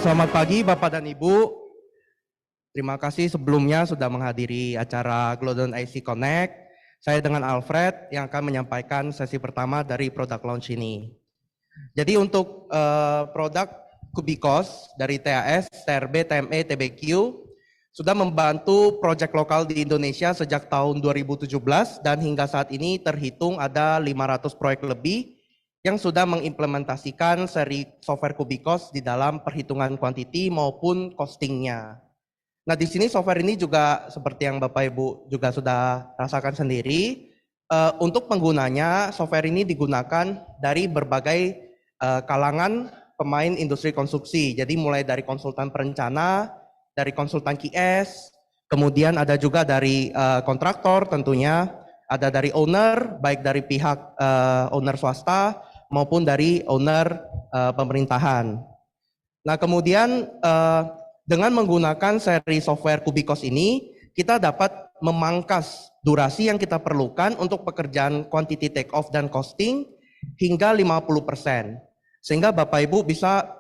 Selamat pagi Bapak dan Ibu. Terima kasih sebelumnya sudah menghadiri acara Glodon IC Connect. Saya dengan Alfred yang akan menyampaikan sesi pertama dari product launch ini. Jadi untuk produk Kubikos dari TAS, TRB, TME, TBQ sudah membantu proyek lokal di Indonesia sejak tahun 2017 dan hingga saat ini terhitung ada 500 proyek lebih yang sudah mengimplementasikan seri software Kubikos di dalam perhitungan quantity maupun costingnya. Nah, di sini software ini juga seperti yang Bapak Ibu juga sudah rasakan sendiri, untuk penggunanya software ini digunakan dari berbagai kalangan pemain industri konstruksi. Jadi mulai dari konsultan perencana, dari konsultan QS, kemudian ada juga dari kontraktor tentunya, ada dari owner, baik dari pihak owner swasta maupun dari owner pemerintahan. Nah, kemudian dengan menggunakan seri software Kubikos ini, kita dapat memangkas durasi yang kita perlukan untuk pekerjaan quantity take off dan costing hingga 50%. Sehingga Bapak Ibu bisa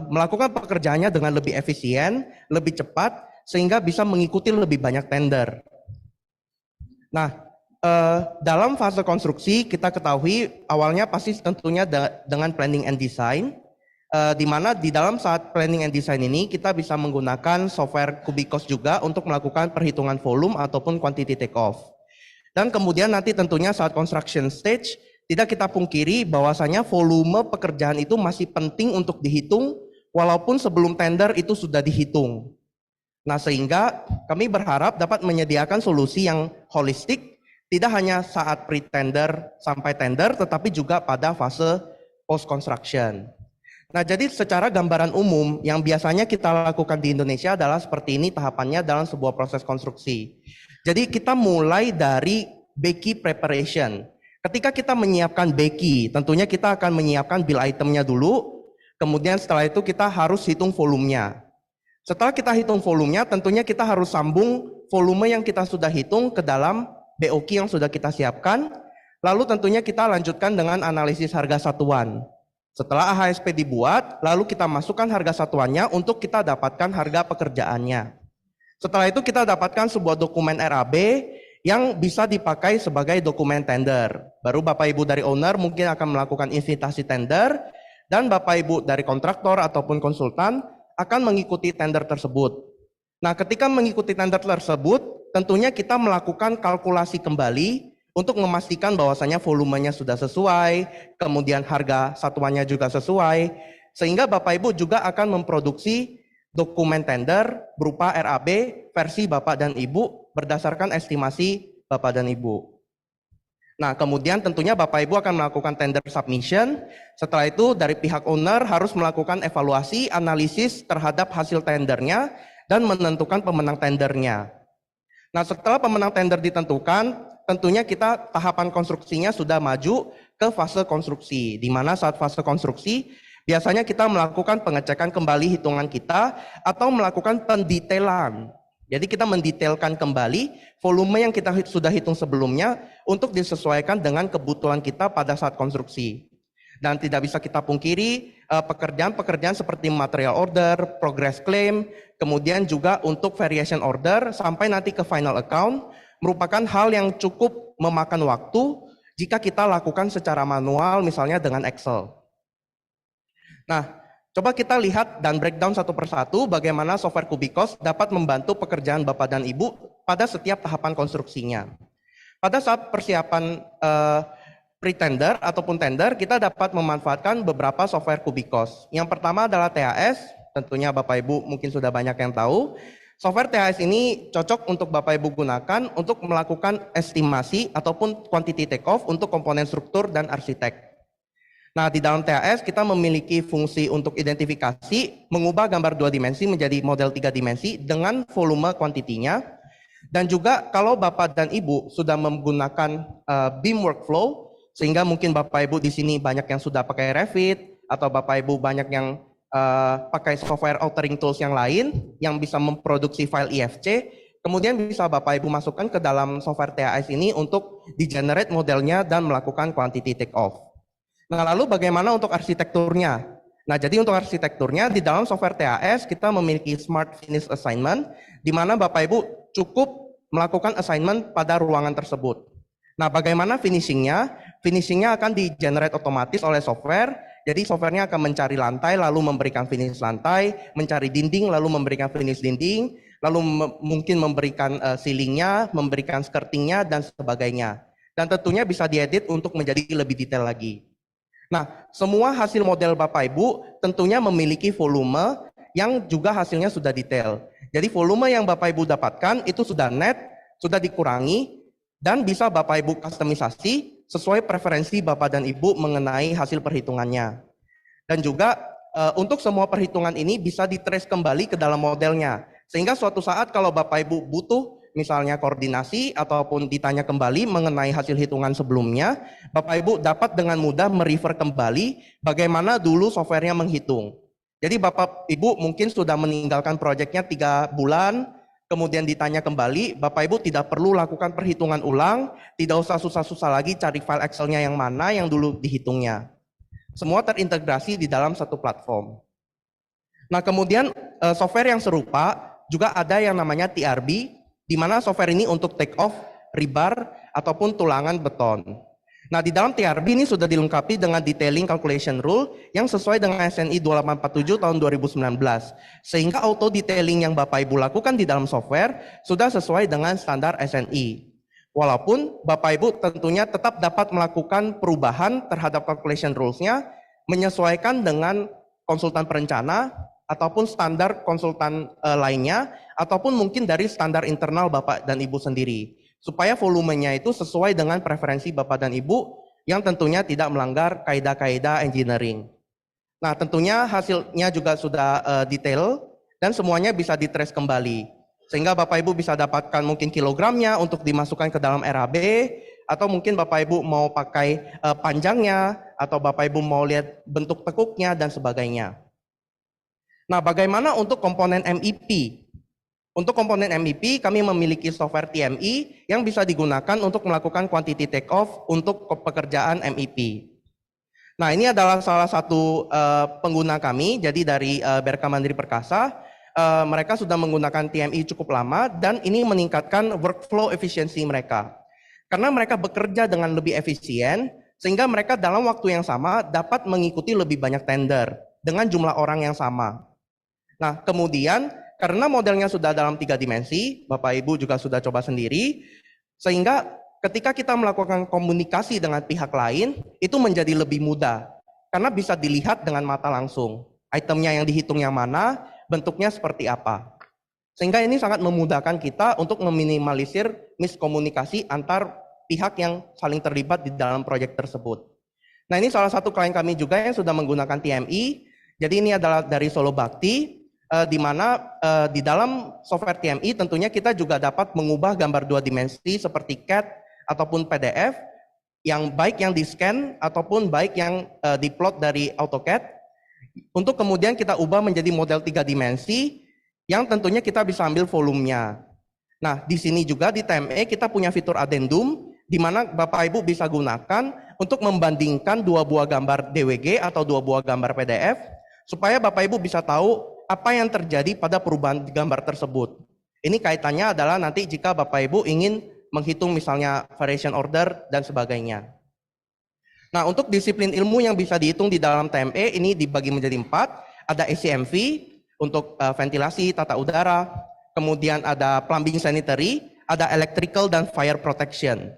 melakukan pekerjaannya dengan lebih efisien, lebih cepat, sehingga bisa mengikuti lebih banyak tender. Nah, dalam fase konstruksi kita ketahui awalnya pasti tentunya dengan planning and design, di mana di dalam saat planning and design ini kita bisa menggunakan software Kubikos juga untuk melakukan perhitungan volume ataupun quantity take off. Dan kemudian nanti tentunya saat construction stage tidak kita pungkiri bahwasanya volume pekerjaan itu masih penting untuk dihitung walaupun sebelum tender itu sudah dihitung. Nah, sehingga kami berharap dapat menyediakan solusi yang holistik, tidak hanya saat pre-tender sampai tender, tetapi juga pada fase post-construction. Nah, jadi secara gambaran umum yang biasanya kita lakukan di Indonesia adalah seperti ini tahapannya dalam sebuah proses konstruksi. Jadi kita mulai dari BK preparation. Ketika kita menyiapkan BK, tentunya kita akan menyiapkan bill itemnya dulu, kemudian setelah itu kita harus hitung volumenya. Setelah kita hitung volumenya, tentunya kita harus sambung volume yang kita sudah hitung ke dalam BOQ yang sudah kita siapkan, lalu tentunya kita lanjutkan dengan analisis harga satuan. Setelah AHSP dibuat, lalu kita masukkan harga satuannya untuk kita dapatkan harga pekerjaannya. Setelah itu kita dapatkan sebuah dokumen RAB yang bisa dipakai sebagai dokumen tender. Baru Bapak Ibu dari owner mungkin akan melakukan invitasi tender, dan Bapak Ibu dari kontraktor ataupun konsultan akan mengikuti tender tersebut. Nah, ketika mengikuti tender tersebut, tentunya kita melakukan kalkulasi kembali untuk memastikan bahwasanya volumenya sudah sesuai, kemudian harga satuannya juga sesuai, sehingga Bapak Ibu juga akan memproduksi dokumen tender berupa RAB versi Bapak dan Ibu berdasarkan estimasi Bapak dan Ibu. Nah, kemudian tentunya Bapak Ibu akan melakukan tender submission. Setelah itu dari pihak owner harus melakukan evaluasi, analisis terhadap hasil tendernya dan menentukan pemenang tendernya. Nah, setelah pemenang tender ditentukan, tentunya kita tahapan konstruksinya sudah maju ke fase konstruksi, di mana saat fase konstruksi biasanya kita melakukan pengecekan kembali hitungan kita atau melakukan pendetailan. Jadi kita mendetailkan kembali volume yang kita sudah hitung sebelumnya untuk disesuaikan dengan kebutuhan kita pada saat konstruksi. Dan tidak bisa kita pungkiri pekerjaan-pekerjaan seperti material order, progress claim, kemudian juga untuk variation order sampai nanti ke final account merupakan hal yang cukup memakan waktu jika kita lakukan secara manual misalnya dengan Excel. Nah, coba kita lihat dan breakdown satu persatu bagaimana software Kubikos dapat membantu pekerjaan Bapak dan Ibu pada setiap tahapan konstruksinya. Pada saat persiapan pre-tender ataupun tender, kita dapat memanfaatkan beberapa software Kubikos. Yang pertama adalah TAS, tentunya Bapak Ibu mungkin sudah banyak yang tahu. Software TAS ini cocok untuk Bapak Ibu gunakan untuk melakukan estimasi ataupun quantity take off untuk komponen struktur dan arsitek. Nah, di dalam TAS kita memiliki fungsi untuk identifikasi, mengubah gambar 2 dimensi menjadi model 3 dimensi dengan volume kuantitinya. Dan juga kalau Bapak dan Ibu sudah menggunakan BIM workflow, sehingga mungkin Bapak Ibu di sini banyak yang sudah pakai Revit atau Bapak Ibu banyak yang pakai software authoring tools yang lain yang bisa memproduksi file IFC, kemudian bisa Bapak Ibu masukkan ke dalam software TAS ini untuk di-generate modelnya dan melakukan quantity take off. Nah, lalu bagaimana untuk arsitekturnya? Nah, jadi untuk arsitekturnya di dalam software TAS kita memiliki Smart Finish Assignment, di mana Bapak Ibu cukup melakukan assignment pada ruangan tersebut. Nah, bagaimana finishingnya? Finishingnya akan di-generate otomatis oleh software. Jadi softwarenya akan mencari lantai, lalu memberikan finish lantai, mencari dinding, lalu memberikan finish dinding, lalu mungkin memberikan ceilingnya, memberikan skirtingnya, dan sebagainya. Dan tentunya bisa diedit untuk menjadi lebih detail lagi. Nah, semua hasil model Bapak Ibu tentunya memiliki volume yang juga hasilnya sudah detail. Jadi volume yang Bapak Ibu dapatkan itu sudah net, sudah dikurangi, dan bisa Bapak Ibu kustomisasi sesuai preferensi Bapak dan Ibu mengenai hasil perhitungannya. Dan juga untuk semua perhitungan ini bisa di-trace kembali ke dalam modelnya. Sehingga suatu saat kalau Bapak Ibu butuh misalnya koordinasi ataupun ditanya kembali mengenai hasil hitungan sebelumnya, Bapak Ibu dapat dengan mudah merefer kembali bagaimana dulu softwarenya menghitung. Jadi Bapak Ibu mungkin sudah meninggalkan proyeknya 3 bulan, kemudian ditanya kembali, Bapak Ibu tidak perlu lakukan perhitungan ulang, tidak usah susah-susah lagi cari file Excel-nya yang mana yang dulu dihitungnya. Semua terintegrasi di dalam satu platform. Nah, kemudian software yang serupa juga ada yang namanya TRB, di mana software ini untuk take off, rebar, ataupun tulangan beton. Nah, di dalam TRB ini sudah dilengkapi dengan detailing calculation rule yang sesuai dengan SNI 2847 tahun 2019. Sehingga auto detailing yang Bapak Ibu lakukan di dalam software sudah sesuai dengan standar SNI. Walaupun Bapak Ibu tentunya tetap dapat melakukan perubahan terhadap calculation rules-nya menyesuaikan dengan konsultan perencana ataupun standar konsultan lainnya, ataupun mungkin dari standar internal Bapak dan Ibu sendiri, supaya volumenya itu sesuai dengan preferensi Bapak dan Ibu yang tentunya tidak melanggar kaidah-kaidah engineering. Nah, tentunya hasilnya juga sudah detail dan semuanya bisa di-trace kembali, sehingga Bapak Ibu bisa dapatkan mungkin kilogramnya untuk dimasukkan ke dalam RAB, atau mungkin Bapak Ibu mau pakai panjangnya, atau Bapak Ibu mau lihat bentuk tekuknya dan sebagainya. Nah, bagaimana untuk komponen MEP? Untuk komponen MEP, kami memiliki software TME yang bisa digunakan untuk melakukan quantity take off untuk pekerjaan MEP. Nah, ini adalah salah satu pengguna kami, jadi dari BRK Mandiri Perkasa, mereka sudah menggunakan TME cukup lama dan ini meningkatkan workflow efisiensi mereka. Karena mereka bekerja dengan lebih efisien, sehingga mereka dalam waktu yang sama dapat mengikuti lebih banyak tender dengan jumlah orang yang sama. Nah, kemudian karena modelnya sudah dalam 3 dimensi, Bapak Ibu juga sudah coba sendiri, sehingga ketika kita melakukan komunikasi dengan pihak lain, itu menjadi lebih mudah. Karena bisa dilihat dengan mata langsung. Itemnya yang dihitung yang mana, bentuknya seperti apa. Sehingga ini sangat memudahkan kita untuk meminimalisir miskomunikasi antar pihak yang saling terlibat di dalam proyek tersebut. Nah, ini salah satu klien kami juga yang sudah menggunakan TME. Jadi ini adalah dari Solo Bakti, di mana di dalam software TME tentunya kita juga dapat mengubah gambar 2 dimensi seperti CAD ataupun PDF, yang baik yang di-scan ataupun baik yang diplot dari AutoCAD, untuk kemudian kita ubah menjadi model 3 dimensi yang tentunya kita bisa ambil volumenya. Nah, di sini juga di TME kita punya fitur addendum, di mana Bapak Ibu bisa gunakan untuk membandingkan 2 buah gambar DWG atau 2 buah gambar PDF, supaya Bapak Ibu bisa tahu apa yang terjadi pada perubahan gambar tersebut. Ini kaitannya adalah nanti jika Bapak Ibu ingin menghitung misalnya variation order dan sebagainya. Nah, untuk disiplin ilmu yang bisa dihitung di dalam TME ini dibagi menjadi 4. Ada ACMV untuk ventilasi, tata udara, kemudian ada plumbing sanitary, ada electrical dan fire protection.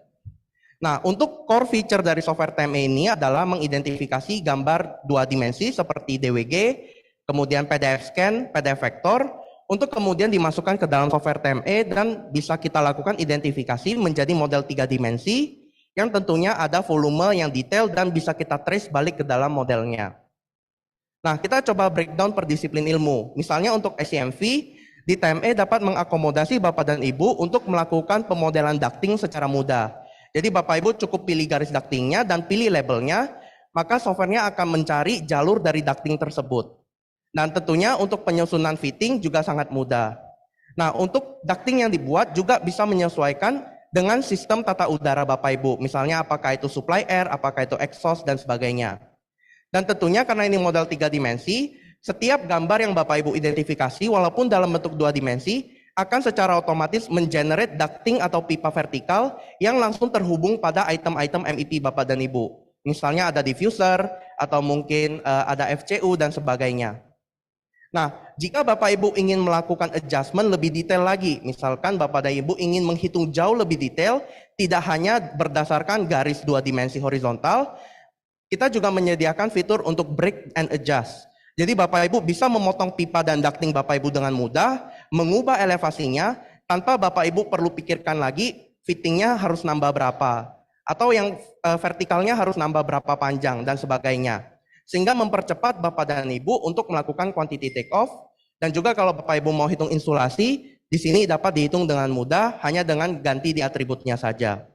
Nah, untuk core feature dari software TME ini adalah mengidentifikasi gambar 2 dimensi seperti DWG, kemudian PDF scan, PDF vektor, untuk kemudian dimasukkan ke dalam software TME dan bisa kita lakukan identifikasi menjadi model 3 dimensi yang tentunya ada volume yang detail dan bisa kita trace balik ke dalam modelnya. Nah, kita coba breakdown per disiplin ilmu. Misalnya untuk SCMV, di TME dapat mengakomodasi Bapak dan Ibu untuk melakukan pemodelan ducting secara mudah. Jadi Bapak Ibu cukup pilih garis ductingnya dan pilih labelnya, maka softwarenya akan mencari jalur dari ducting tersebut. Dan tentunya untuk penyusunan fitting juga sangat mudah. Nah, untuk ducting yang dibuat juga bisa menyesuaikan dengan sistem tata udara Bapak Ibu. Misalnya apakah itu supply air, apakah itu exhaust dan sebagainya. Dan tentunya karena ini model 3 dimensi, setiap gambar yang Bapak Ibu identifikasi walaupun dalam bentuk 2 dimensi akan secara otomatis mengenerate ducting atau pipa vertikal yang langsung terhubung pada item-item MEP Bapak dan Ibu. Misalnya ada diffuser atau mungkin ada FCU dan sebagainya. Nah, jika Bapak Ibu ingin melakukan adjustment lebih detail lagi, misalkan Bapak dan Ibu ingin menghitung jauh lebih detail, tidak hanya berdasarkan garis 2 dimensi horizontal, kita juga menyediakan fitur untuk break and adjust. Jadi Bapak Ibu bisa memotong pipa dan ducting Bapak Ibu dengan mudah, mengubah elevasinya, tanpa Bapak Ibu perlu pikirkan lagi fittingnya harus nambah berapa, atau yang vertikalnya harus nambah berapa panjang, dan sebagainya. Sehingga mempercepat Bapak dan Ibu untuk melakukan quantity take off, dan juga kalau Bapak Ibu mau hitung insulasi, di sini dapat dihitung dengan mudah, hanya dengan ganti di atributnya saja.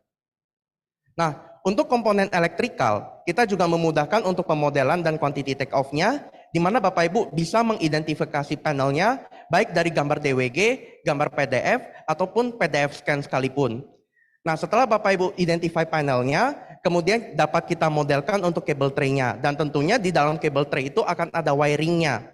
Nah, untuk komponen elektrikal, kita juga memudahkan untuk pemodelan dan quantity take off-nya, di mana Bapak Ibu bisa mengidentifikasi panelnya, baik dari gambar DWG, gambar PDF, ataupun PDF scan sekalipun. Nah, setelah Bapak Ibu identify panelnya, kemudian dapat kita modelkan untuk cable tray-nya. Dan tentunya di dalam cable tray itu akan ada wiring-nya.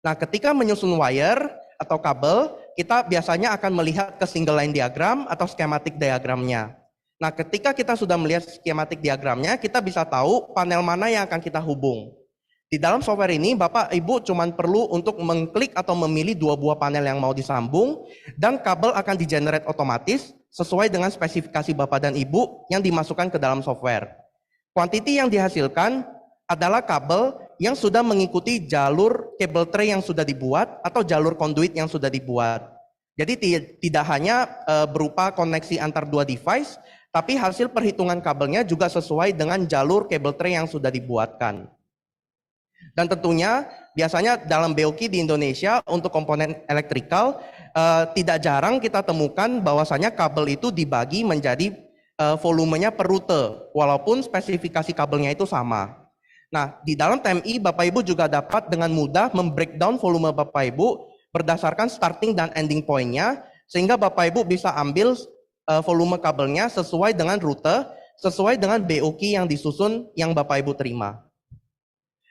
Nah, ketika menyusun wire atau kabel, kita biasanya akan melihat ke single line diagram atau schematic diagramnya. Nah, ketika kita sudah melihat schematic diagramnya, kita bisa tahu panel mana yang akan kita hubung. Di dalam software ini, Bapak Ibu cuma perlu untuk mengklik atau memilih 2 buah panel yang mau disambung, dan kabel akan di-generate otomatis sesuai dengan spesifikasi Bapak dan Ibu yang dimasukkan ke dalam software. Quantity yang dihasilkan adalah kabel yang sudah mengikuti jalur cable tray yang sudah dibuat atau jalur conduit yang sudah dibuat. Jadi tidak hanya berupa koneksi antar 2 device, tapi hasil perhitungan kabelnya juga sesuai dengan jalur cable tray yang sudah dibuatkan. Dan tentunya biasanya dalam BOQ di Indonesia untuk komponen elektrikal tidak jarang kita temukan bahwasanya kabel itu dibagi menjadi volumenya per rute, walaupun spesifikasi kabelnya itu sama. Nah, di dalam TMI Bapak Ibu juga dapat dengan mudah membreakdown volume Bapak Ibu berdasarkan starting dan ending point-nya, sehingga Bapak Ibu bisa ambil volume kabelnya sesuai dengan rute, sesuai dengan BOQ yang disusun yang Bapak Ibu terima.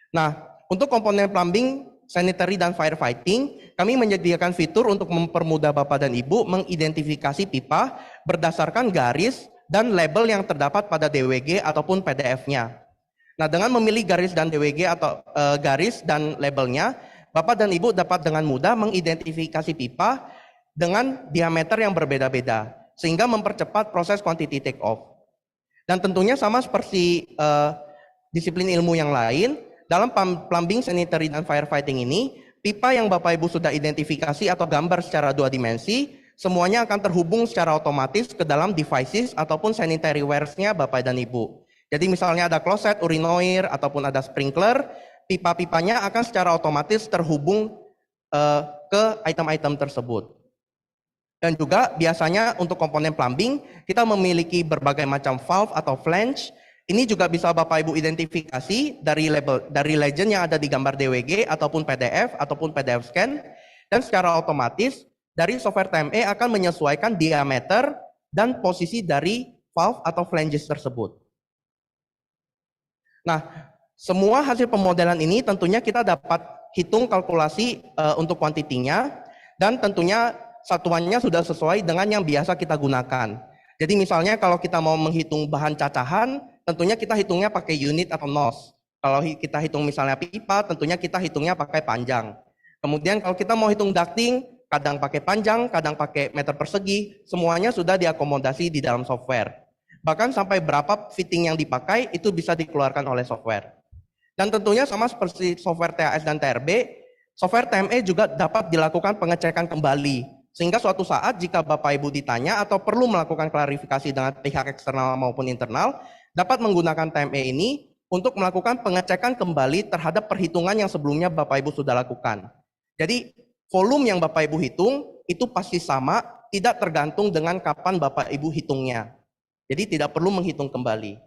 Nah, untuk komponen plumbing, sanitary, dan firefighting, kami menyediakan fitur untuk mempermudah Bapak dan Ibu mengidentifikasi pipa berdasarkan garis dan label yang terdapat pada DWG ataupun PDF-nya. Nah, dengan memilih garis dan DWG atau garis dan labelnya, Bapak dan Ibu dapat dengan mudah mengidentifikasi pipa dengan diameter yang berbeda-beda, sehingga mempercepat proses quantity take off. Dan tentunya sama seperti disiplin ilmu yang lain, dalam plumbing, sanitary, dan firefighting ini, pipa yang Bapak Ibu sudah identifikasi atau gambar secara 2 dimensi, semuanya akan terhubung secara otomatis ke dalam devices ataupun sanitary wares-nya Bapak dan Ibu. Jadi misalnya ada closet, urinoir, ataupun ada sprinkler, pipa-pipanya akan secara otomatis terhubung ke item-item tersebut. Dan juga biasanya untuk komponen plumbing, kita memiliki berbagai macam valve atau flange. Ini juga bisa Bapak Ibu identifikasi dari legend yang ada di gambar DWG ataupun PDF ataupun PDF scan, dan secara otomatis dari software TME akan menyesuaikan diameter dan posisi dari valve atau flanges tersebut. Nah, semua hasil pemodelan ini tentunya kita dapat hitung kalkulasi untuk kuantitinya, dan tentunya satuannya sudah sesuai dengan yang biasa kita gunakan. Jadi misalnya kalau kita mau menghitung bahan cacahan, tentunya kita hitungnya pakai unit atau nos. Kalau kita hitung misalnya pipa, tentunya kita hitungnya pakai panjang. Kemudian kalau kita mau hitung ducting, kadang pakai panjang, kadang pakai meter persegi, semuanya sudah diakomodasi di dalam software. Bahkan sampai berapa fitting yang dipakai, itu bisa dikeluarkan oleh software. Dan tentunya sama seperti software TAS dan TRB, software TME juga dapat dilakukan pengecekan kembali. Sehingga suatu saat jika Bapak Ibu ditanya atau perlu melakukan klarifikasi dengan pihak eksternal maupun internal, dapat menggunakan TME ini untuk melakukan pengecekan kembali terhadap perhitungan yang sebelumnya Bapak Ibu sudah lakukan. Jadi volume yang Bapak Ibu hitung itu pasti sama, tidak tergantung dengan kapan Bapak Ibu hitungnya. Jadi tidak perlu menghitung kembali.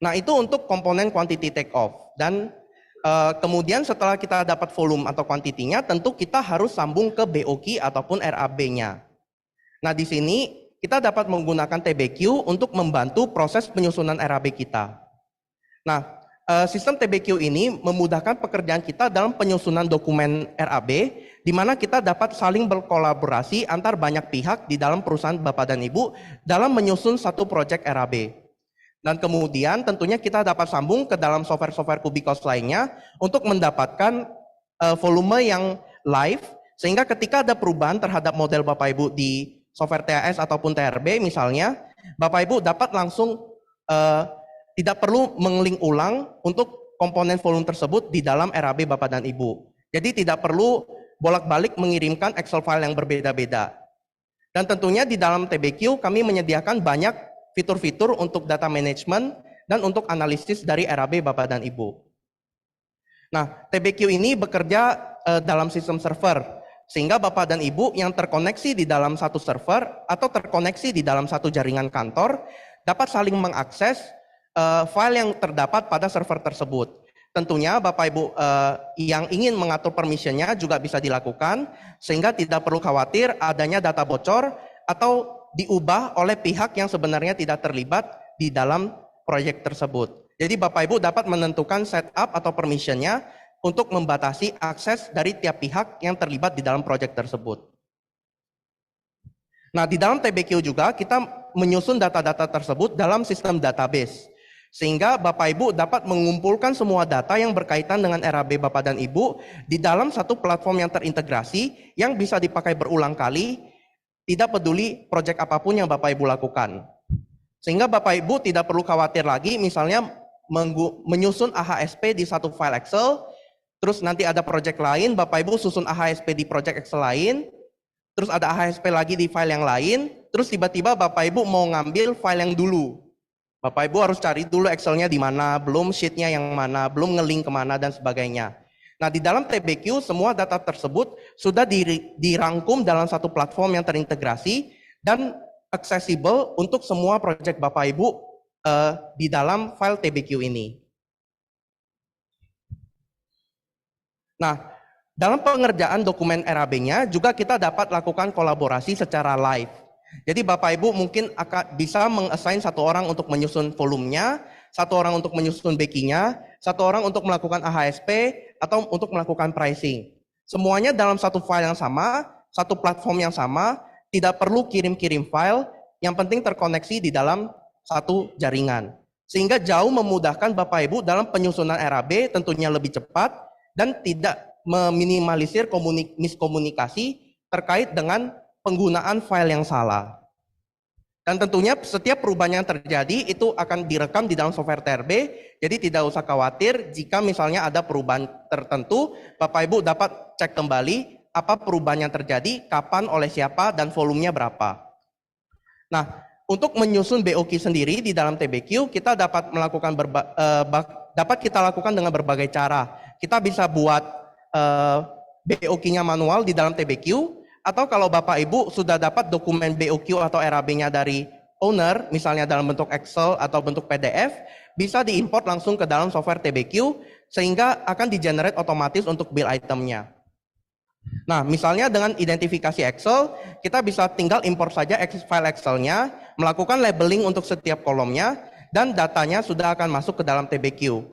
Nah, itu untuk komponen quantity take off. Dan kemudian setelah kita dapat volume atau kuantitinya, tentu kita harus sambung ke BOQ ataupun RAB-nya. Nah, di sini kita dapat menggunakan TBQ untuk membantu proses penyusunan RAB kita. Nah, Sistem TBQ ini memudahkan pekerjaan kita dalam penyusunan dokumen RAB, di mana kita dapat saling berkolaborasi antar banyak pihak di dalam perusahaan Bapak dan Ibu dalam menyusun satu proyek RAB. Dan kemudian tentunya kita dapat sambung ke dalam software-software Kubikos lainnya untuk mendapatkan volume yang live, sehingga ketika ada perubahan terhadap model Bapak Ibu di software TAS ataupun TRB misalnya, Bapak Ibu dapat langsung tidak perlu mengeling ulang untuk komponen volume tersebut di dalam RAB Bapak dan Ibu. Jadi tidak perlu bolak-balik mengirimkan Excel file yang berbeda-beda. Dan tentunya di dalam TBQ kami menyediakan banyak fitur-fitur untuk data management dan untuk analisis dari RAB Bapak dan Ibu. Nah, TBQ ini bekerja dalam sistem server, sehingga Bapak dan Ibu yang terkoneksi di dalam satu server atau terkoneksi di dalam satu jaringan kantor dapat saling mengakses file yang terdapat pada server tersebut. Tentunya Bapak Ibu yang ingin mengatur permissionnya juga bisa dilakukan, sehingga tidak perlu khawatir adanya data bocor atau diubah oleh pihak yang sebenarnya tidak terlibat di dalam proyek tersebut. Jadi Bapak Ibu dapat menentukan setup atau permissionnya untuk membatasi akses dari tiap pihak yang terlibat di dalam proyek tersebut. Nah, di dalam TBQ juga kita menyusun data-data tersebut dalam sistem database, sehingga Bapak Ibu dapat mengumpulkan semua data yang berkaitan dengan RAB Bapak dan Ibu di dalam satu platform yang terintegrasi yang bisa dipakai berulang kali, tidak peduli proyek apapun yang Bapak Ibu lakukan. Sehingga Bapak Ibu tidak perlu khawatir lagi misalnya menyusun AHSP di satu file Excel, terus nanti ada proyek lain, Bapak Ibu susun AHSP di proyek Excel lain, terus ada AHSP lagi di file yang lain, terus tiba-tiba Bapak Ibu mau ngambil file yang dulu. Bapak Ibu harus cari dulu Excel-nya di mana, belum sheet-nya yang mana, belum nge-link kemana dan sebagainya. Nah, di dalam TBQ semua data tersebut sudah dirangkum dalam satu platform yang terintegrasi dan aksesibel untuk semua proyek Bapak Ibu di dalam file TBQ ini. Nah, dalam pengerjaan dokumen RAB-nya juga kita dapat lakukan kolaborasi secara live. Jadi Bapak Ibu mungkin akan bisa meng-assign satu orang untuk menyusun volumenya, satu orang untuk menyusun backing-nya, satu orang untuk melakukan AHSP, atau untuk melakukan pricing. Semuanya dalam satu file yang sama, satu platform yang sama, tidak perlu kirim-kirim file, yang penting terkoneksi di dalam satu jaringan. Sehingga jauh memudahkan Bapak Ibu dalam penyusunan RAB, tentunya lebih cepat, dan tidak meminimalisir miskomunikasi terkait dengan penggunaan file yang salah. Dan tentunya setiap perubahan yang terjadi itu akan direkam di dalam software TRB, jadi tidak usah khawatir jika misalnya ada perubahan tertentu, Bapak Ibu dapat cek kembali apa perubahan yang terjadi, kapan, oleh siapa, dan volumenya berapa. Nah, untuk menyusun BOQ sendiri di dalam TBQ, kita dapat melakukan kita lakukan dengan berbagai cara. Kita bisa buat BOQ-nya manual di dalam TBQ, atau kalau Bapak Ibu sudah dapat dokumen BOQ atau RAB-nya dari owner, misalnya dalam bentuk Excel atau bentuk PDF, bisa diimport langsung ke dalam software TBQ, sehingga akan di-generate otomatis untuk bill itemnya. Nah, misalnya dengan identifikasi Excel, kita bisa tinggal import saja file Excel-nya, melakukan labeling untuk setiap kolomnya, dan datanya sudah akan masuk ke dalam TBQ.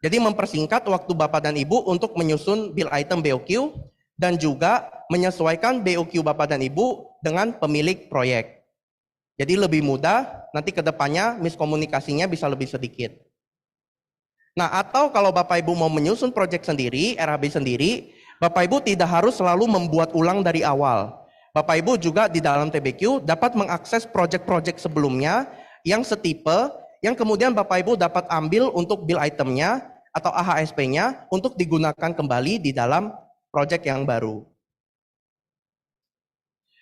Jadi mempersingkat waktu Bapak dan Ibu untuk menyusun bill item BOQ, dan juga menyesuaikan BOQ Bapak dan Ibu dengan pemilik proyek. Jadi lebih mudah, nanti ke depannya miskomunikasinya bisa lebih sedikit. Nah, atau kalau Bapak Ibu mau menyusun proyek sendiri, RAB sendiri, Bapak Ibu tidak harus selalu membuat ulang dari awal. Bapak Ibu juga di dalam TBQ dapat mengakses proyek-proyek sebelumnya yang setipe, yang kemudian Bapak Ibu dapat ambil untuk bill itemnya atau AHSP-nya untuk digunakan kembali di dalam proyek yang baru.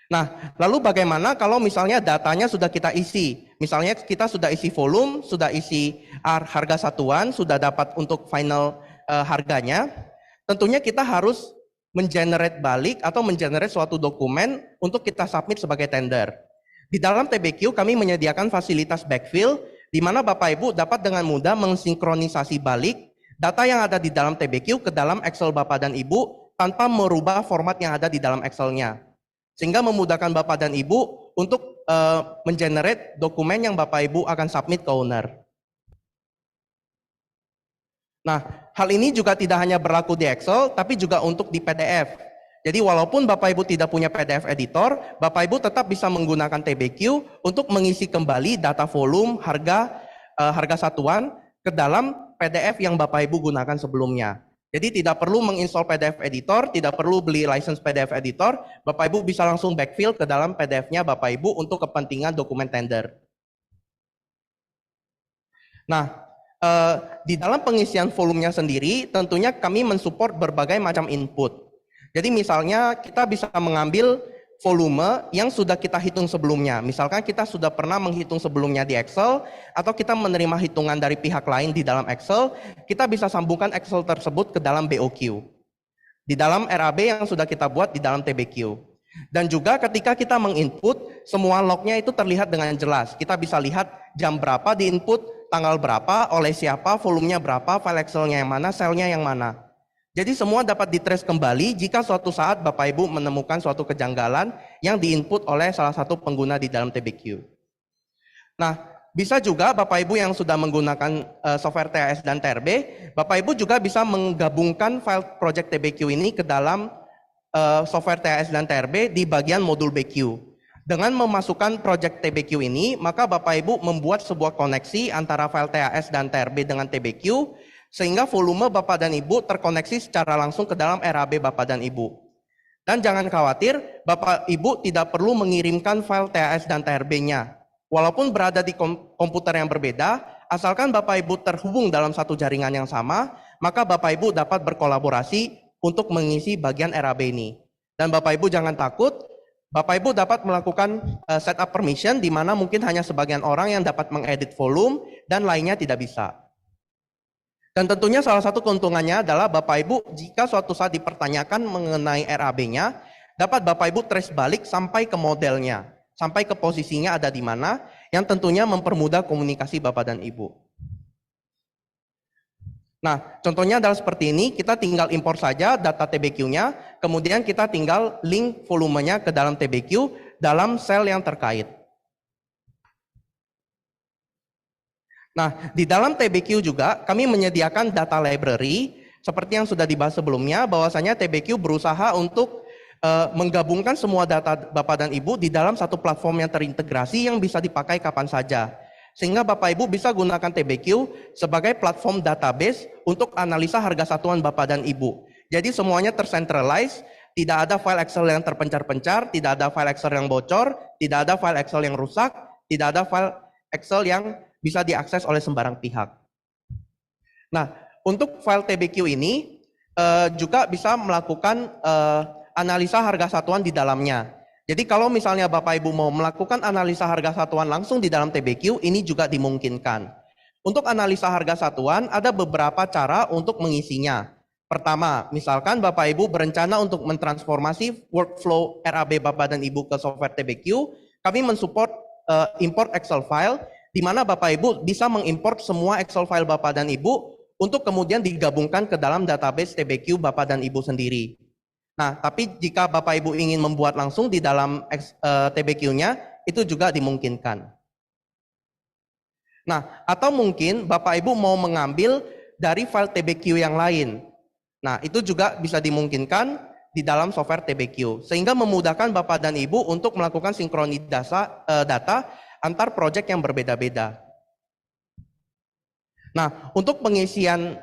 Nah, lalu bagaimana kalau misalnya datanya sudah kita isi? Misalnya kita sudah isi volume, sudah isi harga satuan, sudah dapat untuk final harganya. Tentunya kita harus mengenerate balik atau mengenerate suatu dokumen untuk kita submit sebagai tender. Di dalam TBQ kami menyediakan fasilitas backfill, di mana Bapak Ibu dapat dengan mudah mensinkronisasi balik data yang ada di dalam TBQ ke dalam Excel Bapak dan Ibu tanpa merubah format yang ada di dalam Excel-nya. Sehingga memudahkan Bapak dan Ibu untuk mengenerate dokumen yang Bapak Ibu akan submit ke owner. Nah, hal ini juga tidak hanya berlaku di Excel, tapi juga untuk di PDF. Jadi walaupun Bapak Ibu tidak punya PDF editor, Bapak Ibu tetap bisa menggunakan TBQ untuk mengisi kembali data volume, harga satuan ke dalam PDF yang Bapak Ibu gunakan sebelumnya. Jadi tidak perlu menginstal PDF editor, tidak perlu beli license PDF editor, Bapak Ibu bisa langsung backfill ke dalam PDF-nya Bapak Ibu untuk kepentingan dokumen tender. Nah, di dalam pengisian volumenya sendiri, tentunya kami mensupport berbagai macam input. Jadi misalnya kita bisa mengambil volume yang sudah kita hitung sebelumnya. Misalkan kita sudah pernah menghitung sebelumnya di Excel, atau kita menerima hitungan dari pihak lain di dalam Excel, kita bisa sambungkan Excel tersebut ke dalam BOQ. Di dalam RAB yang sudah kita buat di dalam TBQ. Dan juga ketika kita menginput, semua lognya itu terlihat dengan jelas. Kita bisa lihat jam berapa di input, tanggal berapa, oleh siapa, volumenya berapa, file Excelnya yang mana, selnya yang mana. Jadi semua dapat ditrace kembali jika suatu saat Bapak Ibu menemukan suatu kejanggalan yang diinput oleh salah satu pengguna di dalam TBQ. Nah, bisa juga Bapak Ibu yang sudah menggunakan software TAS dan TRB, Bapak Ibu juga bisa menggabungkan file project TBQ ini ke dalam software TAS dan TRB di bagian modul BQ. Dengan memasukkan project TBQ ini, maka Bapak Ibu membuat sebuah koneksi antara file TAS dan TRB dengan TBQ, sehingga volume Bapak dan Ibu terkoneksi secara langsung ke dalam RAB Bapak dan Ibu. Dan jangan khawatir, Bapak Ibu tidak perlu mengirimkan file TAS dan TRB-nya. Walaupun berada di komputer yang berbeda, asalkan Bapak Ibu terhubung dalam satu jaringan yang sama, maka Bapak Ibu dapat berkolaborasi untuk mengisi bagian RAB ini. Dan Bapak Ibu jangan takut, Bapak Ibu dapat melakukan setup permission di mana mungkin hanya sebagian orang yang dapat mengedit volume dan lainnya tidak bisa. Dan tentunya salah satu keuntungannya adalah Bapak Ibu jika suatu saat dipertanyakan mengenai RAB-nya, dapat Bapak Ibu trace balik sampai ke modelnya, sampai ke posisinya ada di mana, yang tentunya mempermudah komunikasi Bapak dan Ibu. Nah, contohnya adalah seperti ini, kita tinggal impor saja data TBQ-nya, kemudian kita tinggal link volumenya ke dalam TBQ dalam sel yang terkait. Nah, di dalam TBQ juga kami menyediakan data library seperti yang sudah dibahas sebelumnya, bahwasanya TBQ berusaha untuk menggabungkan semua data Bapak dan Ibu di dalam satu platform yang terintegrasi yang bisa dipakai kapan saja. Sehingga Bapak Ibu bisa gunakan TBQ sebagai platform database untuk analisa harga satuan Bapak dan Ibu. Jadi semuanya tercentralize, tidak ada file Excel yang terpencar-pencar, tidak ada file Excel yang bocor, tidak ada file Excel yang rusak, tidak ada file Excel yang bisa diakses oleh sembarang pihak. Nah, untuk file TBQ ini juga bisa melakukan analisa harga satuan di dalamnya. Jadi kalau misalnya Bapak Ibu mau melakukan analisa harga satuan langsung di dalam TBQ, ini juga dimungkinkan. Untuk analisa harga satuan, ada beberapa cara untuk mengisinya. Pertama, misalkan Bapak Ibu berencana untuk mentransformasi workflow RAB Bapak dan Ibu ke software TBQ, kami mensupport import Excel file, di mana Bapak Ibu bisa mengimport semua Excel file Bapak dan Ibu untuk kemudian digabungkan ke dalam database TBQ Bapak dan Ibu sendiri. Nah, tapi jika Bapak Ibu ingin membuat langsung di dalam TBQ-nya, itu juga dimungkinkan. Nah, atau mungkin Bapak Ibu mau mengambil dari file TBQ yang lain. Nah, itu juga bisa dimungkinkan di dalam software TBQ, sehingga memudahkan Bapak dan Ibu untuk melakukan sinkronisasi data antar proyek yang berbeda-beda. Nah, untuk pengisian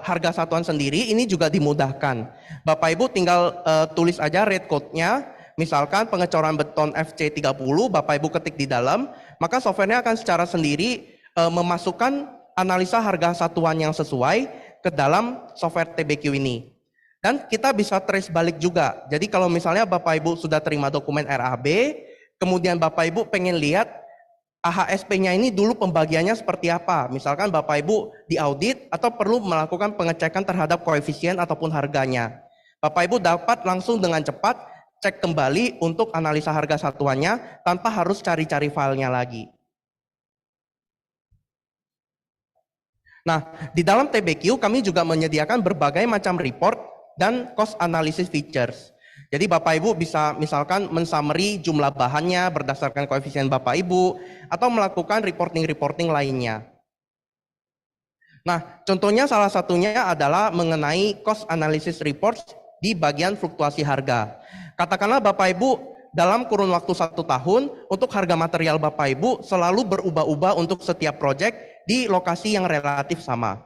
harga satuan sendiri ini juga dimudahkan. Bapak Ibu tinggal tulis aja rate code-nya, misalkan pengecoran beton FC30, Bapak Ibu ketik di dalam, maka softwarenya akan secara sendiri memasukkan analisa harga satuan yang sesuai ke dalam software TBQ ini. Dan kita bisa trace balik juga. Jadi kalau misalnya Bapak Ibu sudah terima dokumen RAB, kemudian Bapak Ibu pengen lihat AHSP-nya ini dulu pembagiannya seperti apa. Misalkan Bapak Ibu diaudit atau perlu melakukan pengecekan terhadap koefisien ataupun harganya. Bapak Ibu dapat langsung dengan cepat cek kembali untuk analisa harga satuannya tanpa harus cari-cari filenya lagi. Nah, di dalam TBQ kami juga menyediakan berbagai macam report dan cost analysis features. Jadi Bapak Ibu bisa misalkan mensummary jumlah bahannya berdasarkan koefisien Bapak Ibu atau melakukan reporting-reporting lainnya. Nah, contohnya salah satunya adalah mengenai cost analysis reports di bagian fluktuasi harga. Katakanlah Bapak Ibu dalam kurun waktu 1 tahun untuk harga material Bapak Ibu selalu berubah-ubah untuk setiap proyek di lokasi yang relatif sama.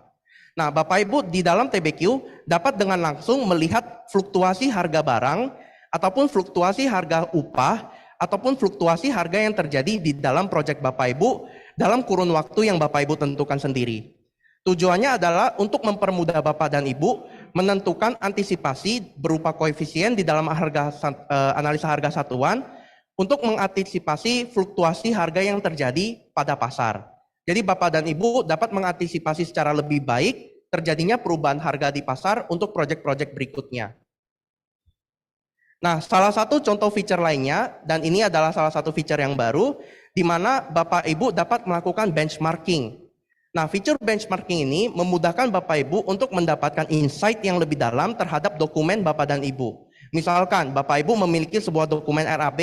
Nah, Bapak Ibu di dalam TBQ dapat dengan langsung melihat fluktuasi harga barang ataupun fluktuasi harga upah ataupun fluktuasi harga yang terjadi di dalam proyek Bapak Ibu dalam kurun waktu yang Bapak Ibu tentukan sendiri. Tujuannya adalah untuk mempermudah Bapak dan Ibu menentukan antisipasi berupa koefisien di dalam analisa harga satuan untuk mengantisipasi fluktuasi harga yang terjadi pada pasar. Jadi Bapak dan Ibu dapat mengantisipasi secara lebih baik terjadinya perubahan harga di pasar untuk proyek-proyek berikutnya. Nah, salah satu contoh feature lainnya, dan ini adalah salah satu feature yang baru, di mana Bapak Ibu dapat melakukan benchmarking. Nah, fitur benchmarking ini memudahkan Bapak Ibu untuk mendapatkan insight yang lebih dalam terhadap dokumen Bapak dan Ibu. Misalkan Bapak Ibu memiliki sebuah dokumen RAB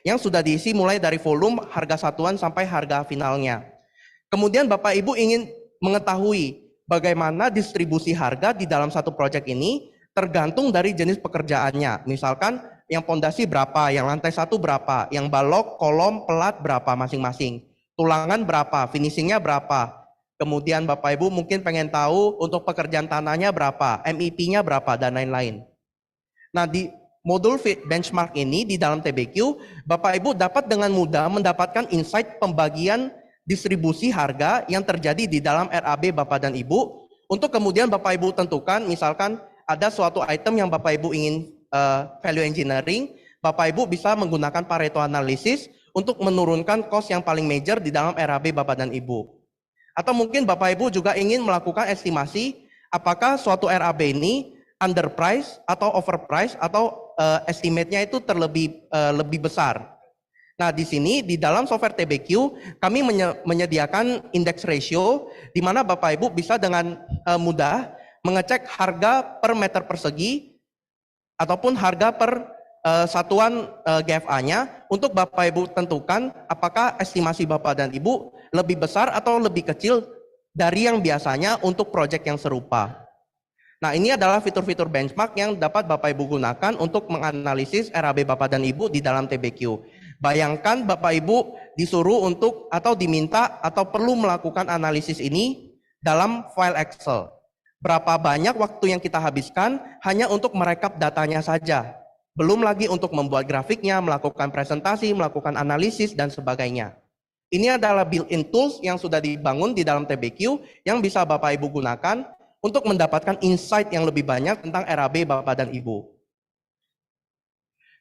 yang sudah diisi mulai dari volume, harga satuan sampai harga finalnya. Kemudian Bapak Ibu ingin mengetahui bagaimana distribusi harga di dalam satu proyek ini tergantung dari jenis pekerjaannya. Misalkan yang pondasi berapa, yang lantai 1 berapa, yang balok, kolom, pelat berapa masing-masing. Tulangan berapa, finishingnya berapa. Kemudian Bapak Ibu mungkin pengen tahu untuk pekerjaan tanahnya berapa, MIP-nya berapa, dan lain-lain. Nah, di modul benchmark ini di dalam TBQ, Bapak Ibu dapat dengan mudah mendapatkan insight pembagian distribusi harga yang terjadi di dalam RAB Bapak dan Ibu, untuk kemudian Bapak Ibu tentukan, misalkan ada suatu item yang Bapak Ibu ingin value engineering, Bapak Ibu bisa menggunakan Pareto analysis untuk menurunkan cost yang paling major di dalam RAB Bapak dan Ibu. Atau mungkin Bapak Ibu juga ingin melakukan estimasi apakah suatu RAB ini underprice atau overprice atau estimate-nya itu lebih besar. Nah, di sini di dalam software TBQ kami menyediakan index ratio di mana Bapak Ibu bisa dengan mudah mengecek harga per meter persegi ataupun harga per satuan GFA-nya untuk Bapak Ibu tentukan apakah estimasi Bapak dan Ibu lebih besar atau lebih kecil dari yang biasanya untuk proyek yang serupa. Nah, ini adalah fitur-fitur benchmark yang dapat Bapak Ibu gunakan untuk menganalisis RAB Bapak dan Ibu di dalam TBQ. Bayangkan Bapak Ibu disuruh untuk atau diminta atau perlu melakukan analisis ini dalam file Excel. Berapa banyak waktu yang kita habiskan hanya untuk merekap datanya saja. Belum lagi untuk membuat grafiknya, melakukan presentasi, melakukan analisis, dan sebagainya. Ini adalah built-in tools yang sudah dibangun di dalam TBQ yang bisa Bapak Ibu gunakan untuk mendapatkan insight yang lebih banyak tentang RAB Bapak dan Ibu.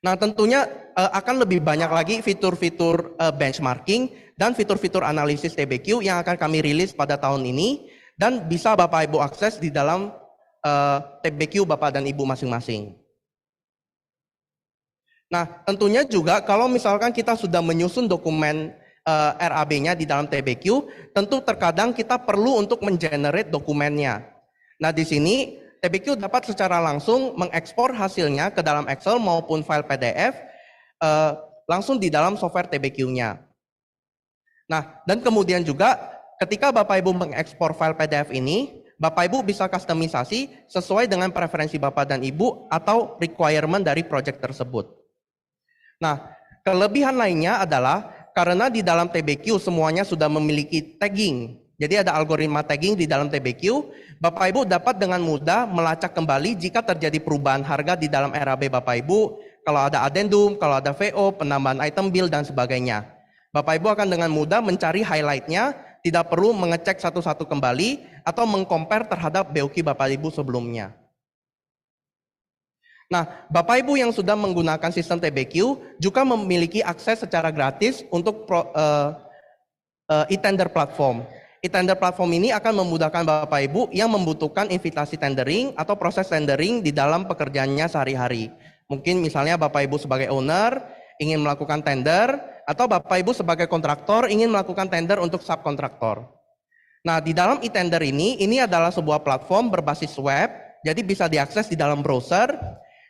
Nah, tentunya akan lebih banyak lagi fitur-fitur benchmarking dan fitur-fitur analisis TBQ yang akan kami rilis pada tahun ini dan bisa Bapak Ibu akses di dalam TBQ Bapak dan Ibu masing-masing. Nah, tentunya juga kalau misalkan kita sudah menyusun dokumen RAB-nya di dalam TBQ, tentu terkadang kita perlu untuk mengenerate dokumennya. Nah, di sini TBQ dapat secara langsung mengekspor hasilnya ke dalam Excel maupun file PDF langsung di dalam software TBQ-nya. Nah, dan kemudian juga ketika Bapak Ibu mengekspor file PDF ini, Bapak Ibu bisa kustomisasi sesuai dengan preferensi Bapak dan Ibu atau requirement dari project tersebut. Nah, kelebihan lainnya adalah karena di dalam TBQ semuanya sudah memiliki tagging. Jadi ada algoritma tagging di dalam TBQ, Bapak Ibu dapat dengan mudah melacak kembali jika terjadi perubahan harga di dalam RAB Bapak Ibu, kalau ada addendum, kalau ada VO, penambahan item bill, dan sebagainya. Bapak Ibu akan dengan mudah mencari highlight-nya, tidak perlu mengecek satu-satu kembali atau mengcompare terhadap BOQ Bapak Ibu sebelumnya. Nah, Bapak Ibu yang sudah menggunakan sistem TBQ juga memiliki akses secara gratis untuk e-tender platform. E-tender platform ini akan memudahkan Bapak Ibu yang membutuhkan invitasi tendering atau proses tendering di dalam pekerjaannya sehari-hari. Mungkin misalnya Bapak Ibu sebagai owner ingin melakukan tender atau Bapak Ibu sebagai kontraktor ingin melakukan tender untuk subkontraktor. Nah, di dalam e-tender ini adalah sebuah platform berbasis web, jadi bisa diakses di dalam browser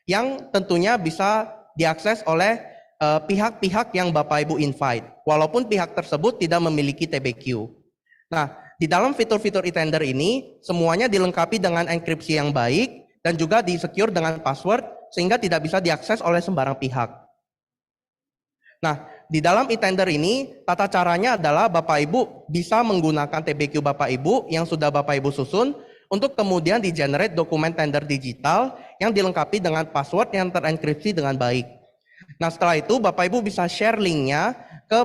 yang tentunya bisa diakses oleh pihak-pihak yang Bapak Ibu invite, walaupun pihak tersebut tidak memiliki TBQ. Nah, di dalam fitur-fitur e-tender ini, semuanya dilengkapi dengan enkripsi yang baik dan juga di-secure dengan password sehingga tidak bisa diakses oleh sembarang pihak. Nah, di dalam e-tender ini, tata caranya adalah Bapak Ibu bisa menggunakan TBQ Bapak Ibu yang sudah Bapak Ibu susun untuk kemudian di-generate dokumen tender digital yang dilengkapi dengan password yang terenkripsi dengan baik. Nah, setelah itu Bapak Ibu bisa share linknya ke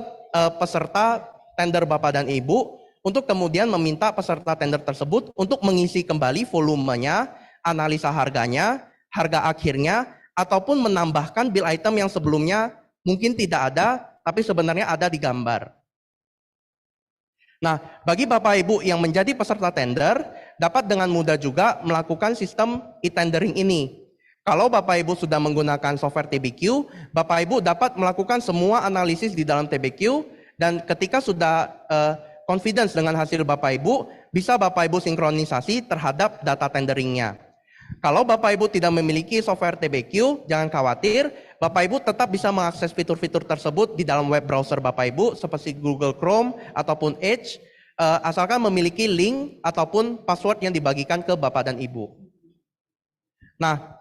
peserta tender Bapak dan Ibu untuk kemudian meminta peserta tender tersebut untuk mengisi kembali volumenya, analisa harganya, harga akhirnya, ataupun menambahkan bill item yang sebelumnya mungkin tidak ada, tapi sebenarnya ada di gambar. Nah, bagi Bapak Ibu yang menjadi peserta tender, dapat dengan mudah juga melakukan sistem e-tendering ini. Kalau Bapak Ibu sudah menggunakan software TBQ, Bapak Ibu dapat melakukan semua analisis di dalam TBQ, dan ketika sudah confidence dengan hasil Bapak Ibu, bisa Bapak Ibu sinkronisasi terhadap data tenderingnya. Kalau Bapak Ibu tidak memiliki software TBQ, jangan khawatir, Bapak Ibu tetap bisa mengakses fitur-fitur tersebut di dalam web browser Bapak Ibu seperti Google Chrome ataupun Edge, asalkan memiliki link ataupun password yang dibagikan ke Bapak dan Ibu. Nah,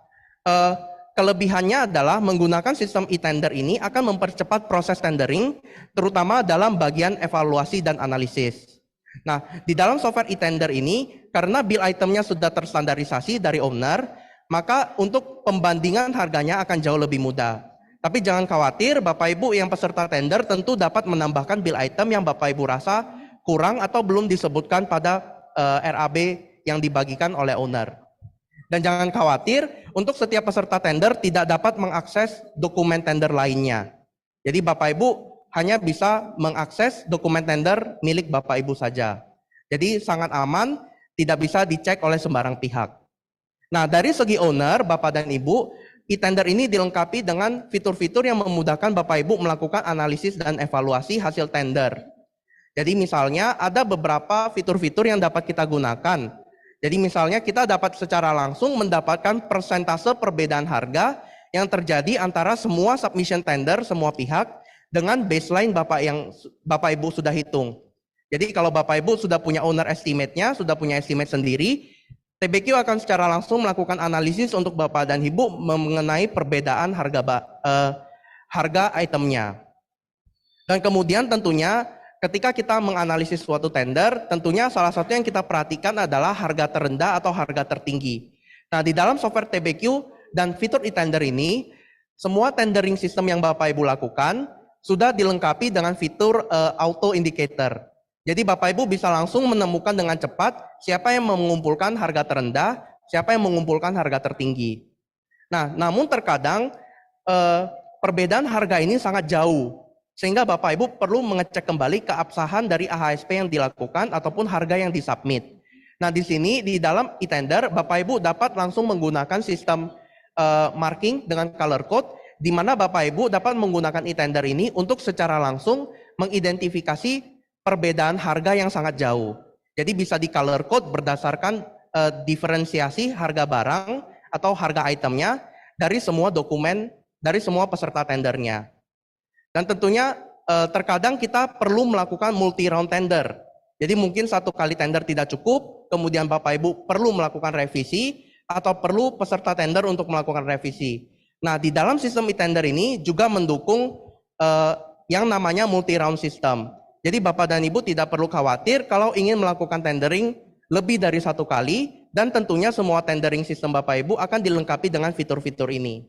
kelebihannya adalah menggunakan sistem e-tender ini akan mempercepat proses tendering, terutama dalam bagian evaluasi dan analisis. Nah, di dalam software e-tender ini, karena bill itemnya sudah terstandarisasi dari owner, maka untuk pembandingan harganya akan jauh lebih mudah. Tapi jangan khawatir, Bapak Ibu yang peserta tender tentu dapat menambahkan bill item yang Bapak Ibu rasa kurang atau belum disebutkan pada RAB yang dibagikan oleh owner. Dan jangan khawatir, untuk setiap peserta tender tidak dapat mengakses dokumen tender lainnya. Jadi Bapak Ibu hanya bisa mengakses dokumen tender milik Bapak Ibu saja. Jadi sangat aman, tidak bisa dicek oleh sembarang pihak. Nah, dari segi owner, Bapak dan Ibu, e-tender ini dilengkapi dengan fitur-fitur yang memudahkan Bapak Ibu melakukan analisis dan evaluasi hasil tender. Jadi misalnya ada beberapa fitur-fitur yang dapat kita gunakan. Jadi misalnya kita dapat secara langsung mendapatkan persentase perbedaan harga yang terjadi antara semua submission tender, semua pihak, dengan baseline Bapak Ibu sudah hitung. Jadi kalau Bapak Ibu sudah punya owner estimate-nya, sudah punya estimate sendiri, TBQ akan secara langsung melakukan analisis untuk Bapak dan Ibu mengenai perbedaan harga itemnya. Dan kemudian tentunya ketika kita menganalisis suatu tender, tentunya salah satu yang kita perhatikan adalah harga terendah atau harga tertinggi. Nah, di dalam software TBQ dan fitur e-tender ini, semua tendering system yang Bapak Ibu lakukan sudah dilengkapi dengan fitur auto indicator. Jadi Bapak Ibu bisa langsung menemukan dengan cepat siapa yang mengumpulkan harga terendah, siapa yang mengumpulkan harga tertinggi. Nah, namun terkadang perbedaan harga ini sangat jauh, sehingga Bapak Ibu perlu mengecek kembali keabsahan dari AHSP yang dilakukan ataupun harga yang disubmit. Nah, di sini di dalam e-tender Bapak Ibu dapat langsung menggunakan sistem marking dengan color code, di mana Bapak Ibu dapat menggunakan e-tender ini untuk secara langsung mengidentifikasi perbedaan harga yang sangat jauh. Jadi bisa di color code berdasarkan diferensiasi harga barang atau harga itemnya dari semua dokumen, dari semua peserta tendernya. Dan tentunya terkadang kita perlu melakukan multi round tender. Jadi mungkin satu kali tender tidak cukup, kemudian Bapak Ibu perlu melakukan revisi atau perlu peserta tender untuk melakukan revisi. Nah, di dalam sistem e-tender ini juga mendukung yang namanya multi round system. Jadi Bapak dan Ibu tidak perlu khawatir kalau ingin melakukan tendering lebih dari satu kali, dan tentunya semua tendering sistem Bapak Ibu akan dilengkapi dengan fitur-fitur ini.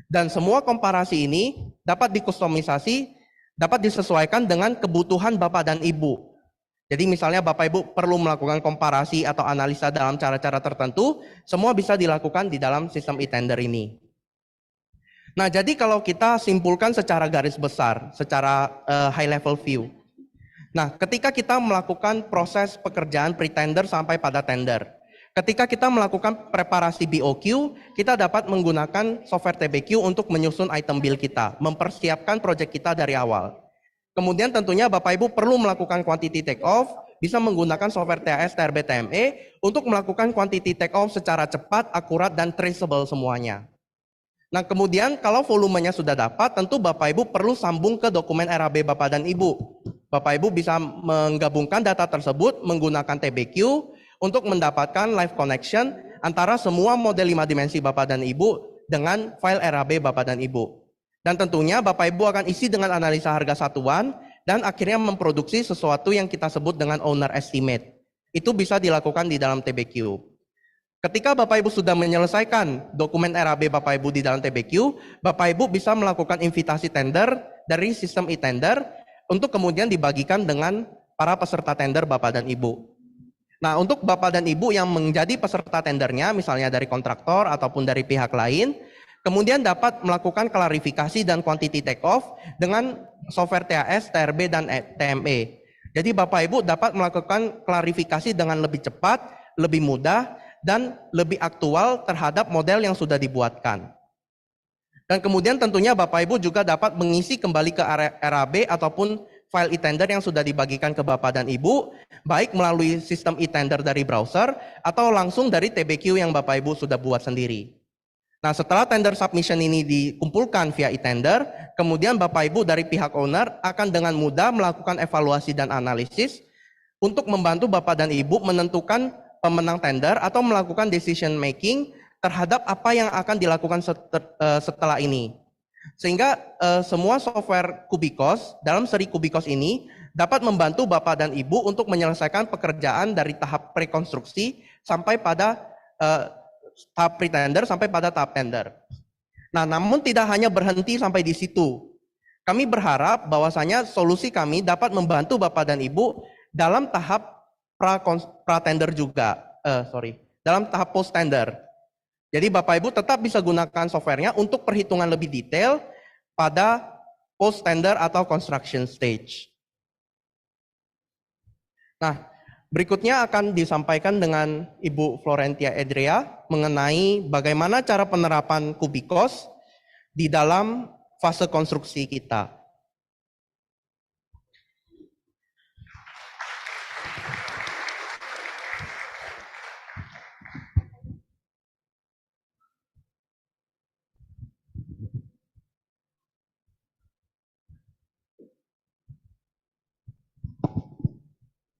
Dan semua komparasi ini dapat dikustomisasi, dapat disesuaikan dengan kebutuhan Bapak dan Ibu. Jadi misalnya Bapak Ibu perlu melakukan komparasi atau analisa dalam cara-cara tertentu, semua bisa dilakukan di dalam sistem e-tender ini. Nah, jadi kalau kita simpulkan secara garis besar, secara high level view. Nah, ketika kita melakukan proses pekerjaan pre-tender sampai pada tender, ketika kita melakukan preparasi BOQ, kita dapat menggunakan software TBQ untuk menyusun item bill kita, mempersiapkan proyek kita dari awal. Kemudian tentunya Bapak Ibu perlu melakukan quantity take off, bisa menggunakan software TAS, TRB, TME untuk melakukan quantity take off secara cepat, akurat, dan traceable semuanya. Nah, kemudian kalau volumenya sudah dapat, tentu Bapak Ibu perlu sambung ke dokumen RAB Bapak dan Ibu. Bapak Ibu bisa menggabungkan data tersebut menggunakan TBQ untuk mendapatkan live connection antara semua model 5 dimensi Bapak dan Ibu dengan file RAB Bapak dan Ibu. Dan tentunya Bapak Ibu akan isi dengan analisa harga satuan dan akhirnya memproduksi sesuatu yang kita sebut dengan owner estimate. Itu bisa dilakukan di dalam TBQ. Ketika Bapak Ibu sudah menyelesaikan dokumen RAB Bapak Ibu di dalam TBQ, Bapak Ibu bisa melakukan invitasi tender dari sistem e-tender untuk kemudian dibagikan dengan para peserta tender Bapak dan Ibu. Nah, untuk Bapak dan Ibu yang menjadi peserta tendernya, misalnya dari kontraktor ataupun dari pihak lain, kemudian dapat melakukan klarifikasi dan quantity take off dengan software TAS, TRB, dan TME. Jadi Bapak Ibu dapat melakukan klarifikasi dengan lebih cepat, lebih mudah, dan lebih aktual terhadap model yang sudah dibuatkan. Dan kemudian tentunya Bapak Ibu juga dapat mengisi kembali ke RAB ataupun file e-tender yang sudah dibagikan ke Bapak dan Ibu, baik melalui sistem e-tender dari browser atau langsung dari TBQ yang Bapak Ibu sudah buat sendiri. Nah, setelah tender submission ini dikumpulkan via e-tender, kemudian Bapak Ibu dari pihak owner akan dengan mudah melakukan evaluasi dan analisis untuk membantu Bapak dan Ibu menentukan pemenang tender atau melakukan decision making terhadap apa yang akan dilakukan setelah ini. Sehingga semua software Kubikos dalam seri Kubikos ini dapat membantu Bapak dan Ibu untuk menyelesaikan pekerjaan dari tahap prekonstruksi sampai pada tahap pre-tender sampai pada tahap tender. Nah, namun tidak hanya berhenti sampai di situ. Kami berharap bahwasanya solusi kami dapat membantu Bapak dan Ibu dalam tahap pra-tender juga, dalam tahap post-tender. Jadi Bapak Ibu tetap bisa gunakan softwarenya untuk perhitungan lebih detail pada post-tender atau construction stage. Nah, berikutnya akan disampaikan dengan Ibu Florentia Edrea mengenai bagaimana cara penerapan Kubikos di dalam fase konstruksi kita.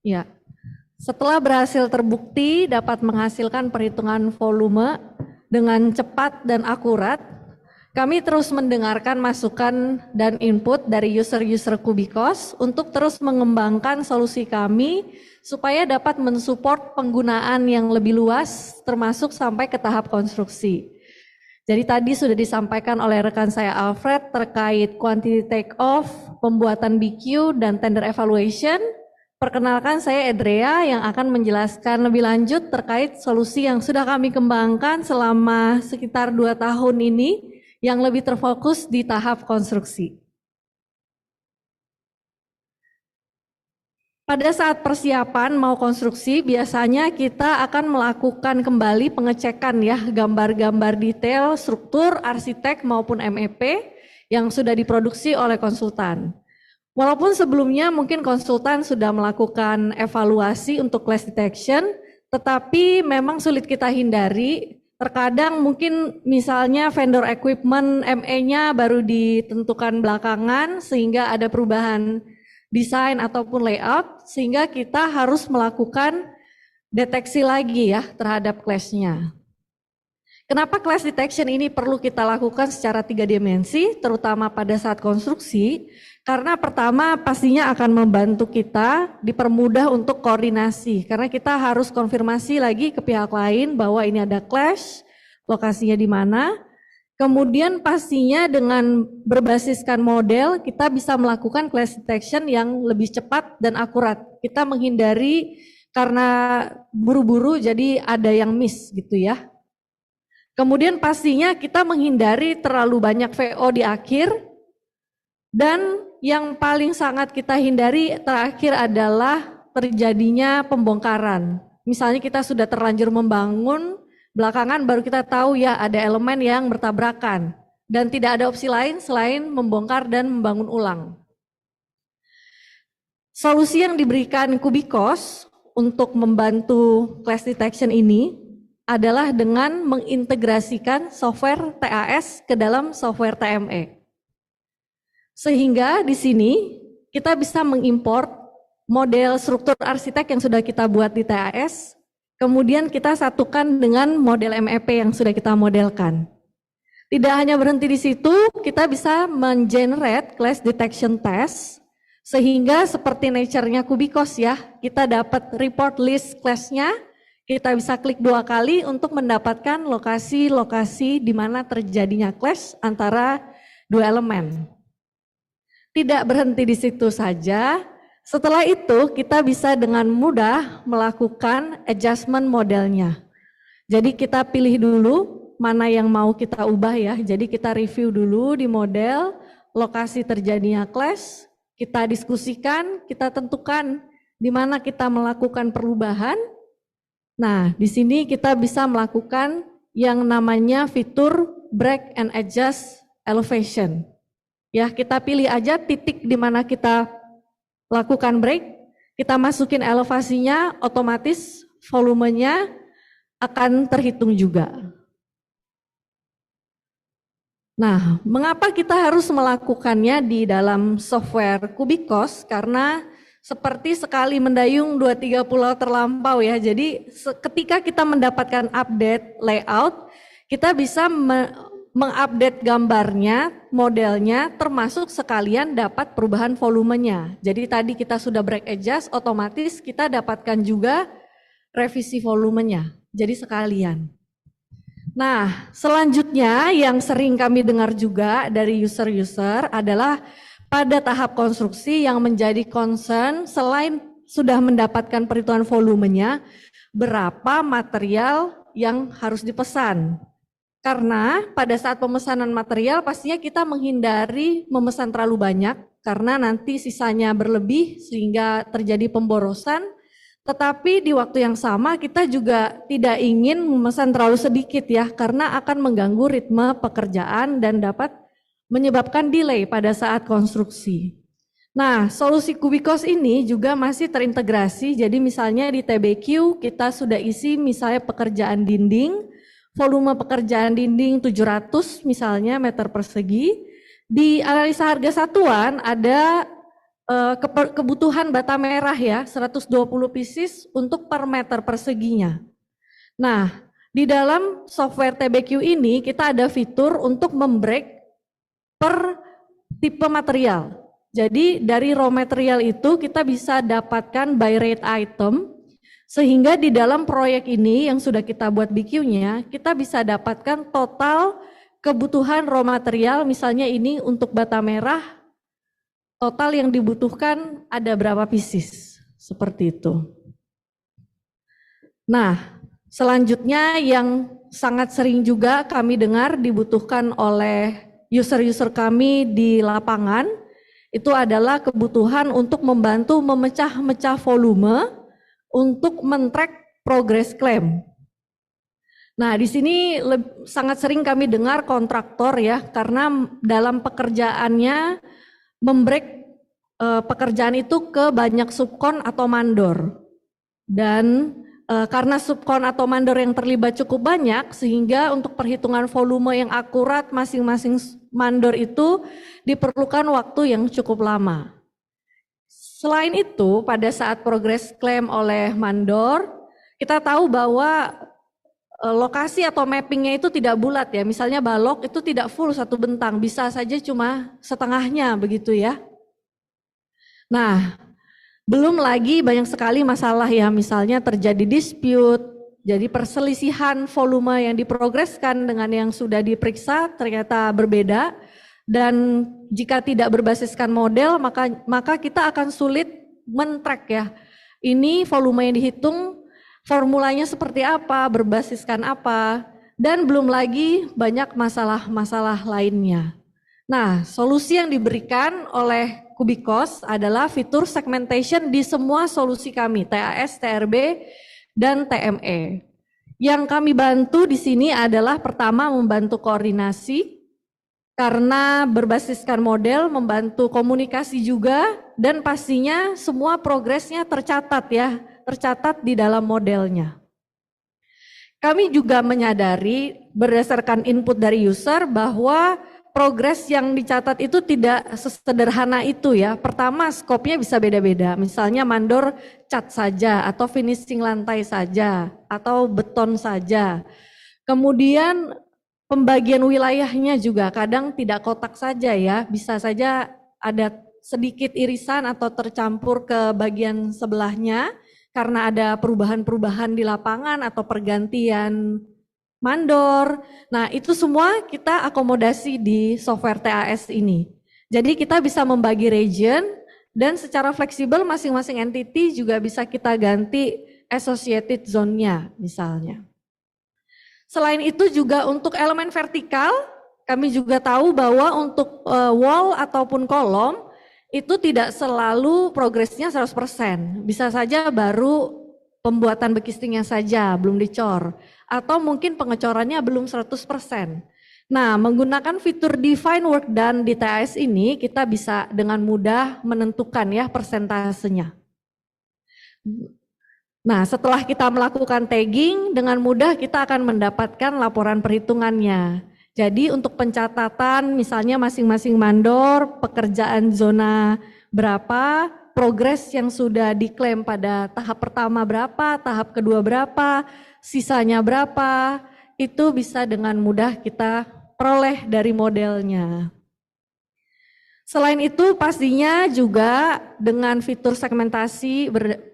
Ya, setelah berhasil terbukti dapat menghasilkan perhitungan volume dengan cepat dan akurat, kami terus mendengarkan masukan dan input dari user-user Kubikos untuk terus mengembangkan solusi kami supaya dapat mensupport penggunaan yang lebih luas termasuk sampai ke tahap konstruksi. Jadi tadi sudah disampaikan oleh rekan saya Alfred terkait quantity take off, pembuatan BQ, dan tender evaluation. Perkenalkan saya Edrea yang akan menjelaskan lebih lanjut terkait solusi yang sudah kami kembangkan selama sekitar 2 tahun ini yang lebih terfokus di tahap konstruksi. Pada saat persiapan mau konstruksi biasanya kita akan melakukan kembali pengecekan ya gambar-gambar detail struktur, arsitek maupun MEP yang sudah diproduksi oleh konsultan. Walaupun sebelumnya mungkin konsultan sudah melakukan evaluasi untuk clash detection, tetapi memang sulit kita hindari. Terkadang mungkin misalnya vendor equipment ME-nya baru ditentukan belakangan sehingga ada perubahan desain ataupun layout, sehingga kita harus melakukan deteksi lagi ya terhadap clash-nya. Kenapa clash detection ini perlu kita lakukan secara 3 dimensi, terutama pada saat konstruksi? Karena pertama pastinya akan membantu kita dipermudah untuk koordinasi, karena kita harus konfirmasi lagi ke pihak lain bahwa ini ada clash, lokasinya di mana. Kemudian pastinya dengan berbasiskan model kita bisa melakukan clash detection yang lebih cepat dan akurat. Kita menghindari karena buru-buru jadi ada yang miss gitu ya. Kemudian pastinya kita menghindari terlalu banyak VO di akhir, dan yang paling sangat kita hindari terakhir adalah terjadinya pembongkaran. Misalnya kita sudah terlanjur membangun, belakangan baru kita tahu ya ada elemen yang bertabrakan dan tidak ada opsi lain selain membongkar dan membangun ulang. Solusi yang diberikan Kubikos untuk membantu clash detection ini adalah dengan mengintegrasikan software TAS ke dalam software TME. Sehingga di sini kita bisa mengimport model struktur arsitek yang sudah kita buat di TAS, kemudian kita satukan dengan model MEP yang sudah kita modelkan. Tidak hanya berhenti di situ, kita bisa men-generate clash detection test, sehingga seperti nature-nya Kubikos ya, kita dapat report list clash-nya, kita bisa klik 2 kali untuk mendapatkan lokasi-lokasi di mana terjadinya clash antara 2 elemen. Tidak berhenti di situ saja, setelah itu kita bisa dengan mudah melakukan adjustment modelnya. Jadi kita pilih dulu mana yang mau kita ubah ya, jadi kita review dulu di model, lokasi terjadinya clash, kita diskusikan, kita tentukan di mana kita melakukan perubahan. Nah, di sini kita bisa melakukan yang namanya fitur break and adjust elevation. Ya, kita pilih aja titik di mana kita lakukan break, kita masukin elevasinya, otomatis volumenya akan terhitung juga. Nah, mengapa kita harus melakukannya di dalam software Kubikos? Karena seperti sekali mendayung 2-3 pulau terlampau ya. Jadi ketika kita mendapatkan update layout, kita bisa mengupdate gambarnya, modelnya, termasuk sekalian dapat perubahan volumenya. Jadi tadi kita sudah break adjust, otomatis kita dapatkan juga revisi volumenya. Jadi sekalian. Nah, selanjutnya yang sering kami dengar juga dari user-user adalah pada tahap konstruksi yang menjadi concern selain sudah mendapatkan perhitungan volumenya, berapa material yang harus dipesan. Karena pada saat pemesanan material pastinya kita menghindari memesan terlalu banyak karena nanti sisanya berlebih sehingga terjadi pemborosan. Tetapi di waktu yang sama kita juga tidak ingin memesan terlalu sedikit ya, karena akan mengganggu ritme pekerjaan dan dapat menyebabkan delay pada saat konstruksi. Nah, solusi Kubikos ini juga masih terintegrasi, jadi misalnya di TBQ kita sudah isi misalnya pekerjaan dinding, volume pekerjaan dinding 700 misalnya meter persegi, di analisa harga satuan ada kebutuhan bata merah ya, 120 pieces untuk per meter perseginya. Nah, di dalam software TBQ ini kita ada fitur untuk membreak per tipe material. Jadi dari raw material itu kita bisa dapatkan by rate item, sehingga di dalam proyek ini yang sudah kita buat BQ-nya, kita bisa dapatkan total kebutuhan raw material, misalnya ini untuk bata merah, total yang dibutuhkan ada berapa pieces, seperti itu. Nah, selanjutnya yang sangat sering juga kami dengar dibutuhkan oleh user-user kami di lapangan, itu adalah kebutuhan untuk membantu memecah-mecah volume untuk men-track progress claim. Nah, di sini sangat sering kami dengar kontraktor ya, karena dalam pekerjaannya membreak pekerjaan itu ke banyak subkon atau mandor. Dan karena subkon atau mandor yang terlibat cukup banyak, sehingga untuk perhitungan volume yang akurat masing-masing mandor itu diperlukan waktu yang cukup lama. Selain itu, pada saat progress claim oleh mandor, kita tahu bahwa lokasi atau mappingnya itu tidak bulat ya. Misalnya balok itu tidak full satu bentang, bisa saja cuma setengahnya begitu ya. Nah, belum lagi banyak sekali masalah ya, misalnya terjadi dispute, jadi perselisihan volume yang diprogreskan dengan yang sudah diperiksa ternyata berbeda, dan jika tidak berbasiskan model maka kita akan sulit men-track ya. Ini volume yang dihitung, formulanya seperti apa, berbasiskan apa, dan belum lagi banyak masalah-masalah lainnya. Nah, solusi yang diberikan oleh Kubikos adalah fitur segmentation di semua solusi kami, TAS, TRB, dan TME. Yang kami bantu di sini adalah pertama membantu koordinasi, karena berbasiskan model, membantu komunikasi juga, dan pastinya semua progresnya tercatat ya, tercatat di dalam modelnya. Kami juga menyadari berdasarkan input dari user bahwa progres yang dicatat itu tidak sesederhana itu ya. Pertama, skopnya bisa beda-beda. Misalnya mandor cat saja, atau finishing lantai saja, atau beton saja. Kemudian pembagian wilayahnya juga kadang tidak kotak saja ya. Bisa saja ada sedikit irisan atau tercampur ke bagian sebelahnya karena ada perubahan-perubahan di lapangan atau pergantian mandor. Nah, itu semua kita akomodasi di software TAS ini. Jadi kita bisa membagi region dan secara fleksibel masing-masing entity juga bisa kita ganti associated zone-nya misalnya. Selain itu juga untuk elemen vertikal, kami juga tahu bahwa untuk wall ataupun kolom itu tidak selalu progresnya 100%. Bisa saja baru pembuatan bekistingnya saja, belum dicor. Atau mungkin pengecorannya belum 100%. Nah, menggunakan fitur define work done di TAS ini, kita bisa dengan mudah menentukan ya persentasenya. Nah, setelah kita melakukan tagging, dengan mudah kita akan mendapatkan laporan perhitungannya. Jadi untuk pencatatan misalnya masing-masing mandor, pekerjaan zona berapa, progres yang sudah diklaim pada tahap pertama berapa, tahap kedua berapa, sisanya berapa, itu bisa dengan mudah kita peroleh dari modelnya. Selain itu pastinya juga dengan fitur segmentasi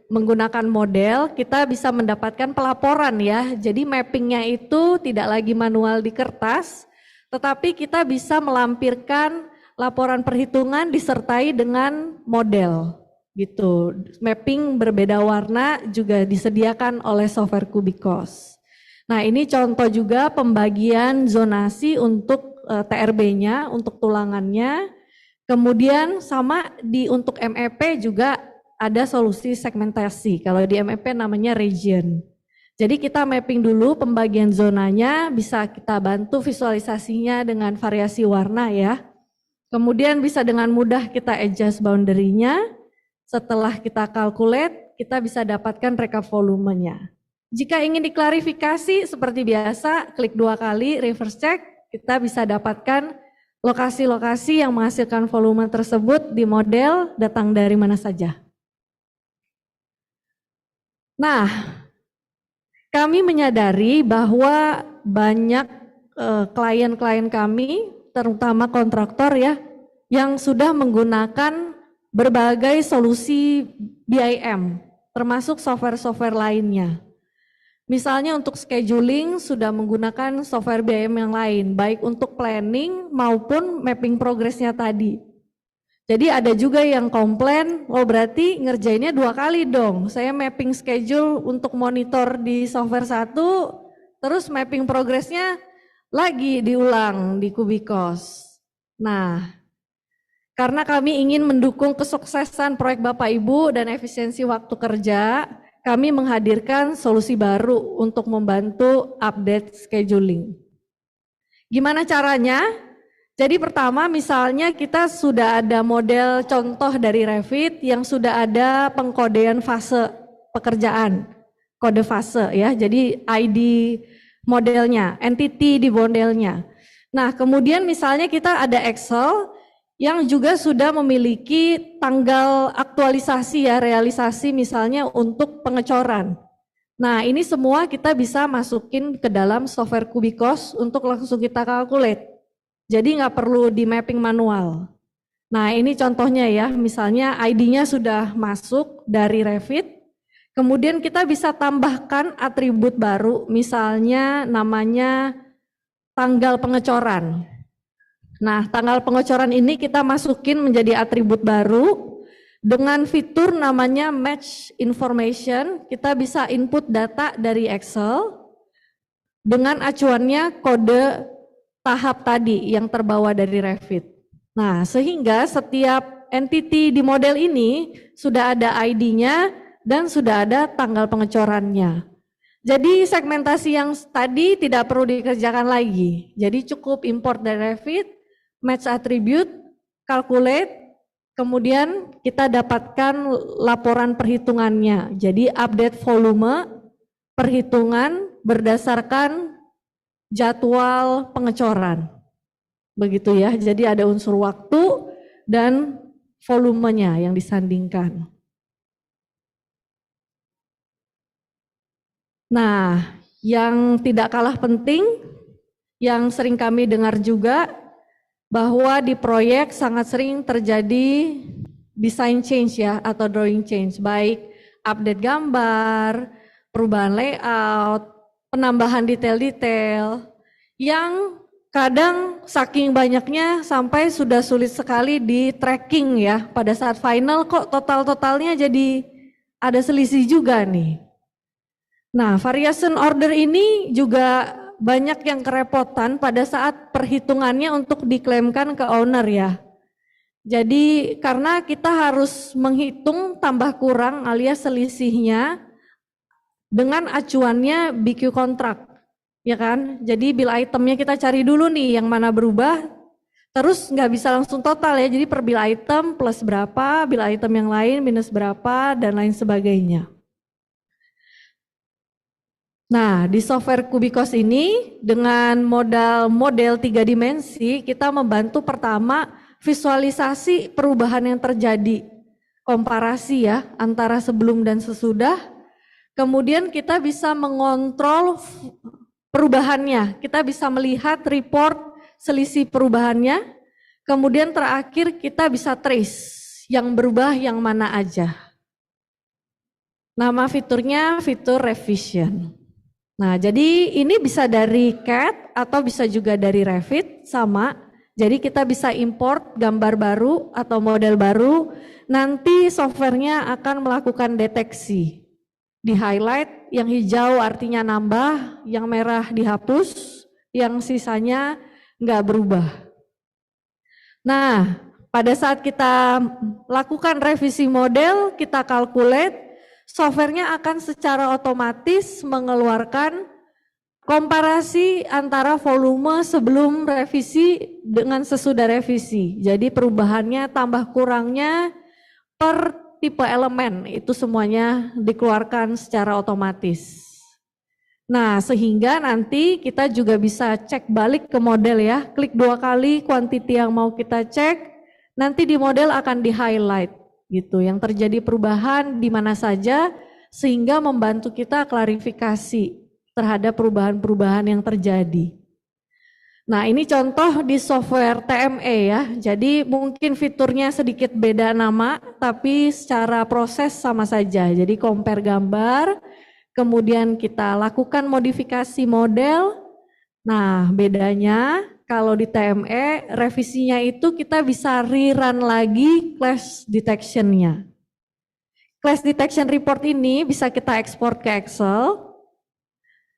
menggunakan model, kita bisa mendapatkan pelaporan ya. Jadi mappingnya itu tidak lagi manual di kertas, tetapi kita bisa melampirkan laporan perhitungan disertai dengan model. Gitu, mapping berbeda warna juga disediakan oleh software Kubikos. Nah, ini contoh juga pembagian zonasi untuk TRB-nya, untuk tulangannya. Kemudian sama untuk MEP juga ada solusi segmentasi. Kalau di MEP namanya region. Jadi kita mapping dulu pembagian zonanya, bisa kita bantu visualisasinya dengan variasi warna ya. Kemudian bisa dengan mudah kita adjust boundary-nya. Setelah kita calculate, kita bisa dapatkan rekap volumenya. Jika ingin diklarifikasi seperti biasa, klik 2 kali, reverse check, kita bisa dapatkan lokasi-lokasi yang menghasilkan volume tersebut di model datang dari mana saja. Nah, kami menyadari bahwa banyak klien-klien kami, terutama kontraktor ya, yang sudah menggunakan berbagai solusi BIM, termasuk software-software lainnya. Misalnya untuk scheduling sudah menggunakan software BIM yang lain, baik untuk planning maupun mapping progresnya tadi. Jadi ada juga yang komplain, oh berarti ngerjainnya 2 kali dong. Saya mapping schedule untuk monitor di software 1, terus mapping progresnya lagi diulang di Kubikos. Nah, karena kami ingin mendukung kesuksesan proyek Bapak Ibu dan efisiensi waktu kerja, kami menghadirkan solusi baru untuk membantu update scheduling. Gimana caranya? Jadi pertama misalnya kita sudah ada model contoh dari Revit yang sudah ada pengkodean fase pekerjaan, kode fase ya, jadi ID modelnya, entity di modelnya. Nah kemudian misalnya kita ada Excel yang juga sudah memiliki tanggal aktualisasi ya, realisasi misalnya untuk pengecoran. Nah ini semua kita bisa masukin ke dalam software Kubikos untuk langsung kita calculate. Jadi nggak perlu di mapping manual. Nah ini contohnya ya, misalnya ID-nya sudah masuk dari Revit, kemudian kita bisa tambahkan atribut baru, misalnya namanya tanggal pengecoran. Nah, tanggal pengecoran ini kita masukin menjadi atribut baru dengan fitur namanya match information. Kita bisa input data dari Excel dengan acuannya kode tahap tadi yang terbawa dari Revit. Nah, sehingga setiap entity di model ini sudah ada ID-nya dan sudah ada tanggal pengecorannya. Jadi segmentasi yang tadi tidak perlu dikerjakan lagi. Jadi cukup import dari Revit, match attribute, calculate, kemudian kita dapatkan laporan perhitungannya. Jadi update volume perhitungan berdasarkan jadwal pengecoran. Begitu ya, jadi ada unsur waktu dan volumenya yang disandingkan. Nah, yang tidak kalah penting, yang sering kami dengar juga, bahwa di proyek sangat sering terjadi design change ya, atau drawing change, baik update gambar, perubahan layout, penambahan detail-detail, yang kadang saking banyaknya sampai sudah sulit sekali di tracking ya, pada saat final kok total-totalnya jadi ada selisih juga nih. Nah, variation order ini juga banyak yang kerepotan pada saat perhitungannya untuk diklaimkan ke owner ya. Jadi karena kita harus menghitung tambah kurang alias selisihnya dengan acuannya BQ kontrak, ya kan? Jadi bill itemnya kita cari dulu nih yang mana berubah, terus nggak bisa langsung total ya. Jadi per bill item plus berapa, bill item yang lain minus berapa, dan lain sebagainya. Nah, di software Kubikos ini dengan model 3 dimensi kita membantu pertama visualisasi perubahan yang terjadi, komparasi ya antara sebelum dan sesudah. Kemudian kita bisa mengontrol perubahannya, kita bisa melihat report selisih perubahannya. Kemudian terakhir kita bisa trace yang berubah yang mana aja. Nama fiturnya fitur revision. Nah, jadi ini bisa dari CAD atau bisa juga dari Revit, sama. Jadi kita bisa import gambar baru atau model baru, nanti softwarenya akan melakukan deteksi. Di highlight, yang hijau artinya nambah, yang merah dihapus, yang sisanya nggak berubah. Nah, pada saat kita lakukan revisi model, kita calculate, softwarenya akan secara otomatis mengeluarkan komparasi antara volume sebelum revisi dengan sesudah revisi. Jadi perubahannya tambah kurangnya per tipe elemen itu semuanya dikeluarkan secara otomatis. Nah, sehingga nanti kita juga bisa cek balik ke model ya. Klik 2 kali quantity yang mau kita cek, nanti di model akan di-highlight gitu, yang terjadi perubahan di mana saja, sehingga membantu kita klarifikasi terhadap perubahan-perubahan yang terjadi. Nah, ini contoh di software TME ya, jadi mungkin fiturnya sedikit beda nama, tapi secara proses sama saja. Jadi compare gambar, kemudian kita lakukan modifikasi model. Nah, bedanya kalau di TME, revisinya itu kita bisa rerun lagi clash detection-nya. Clash detection report ini bisa kita ekspor ke Excel.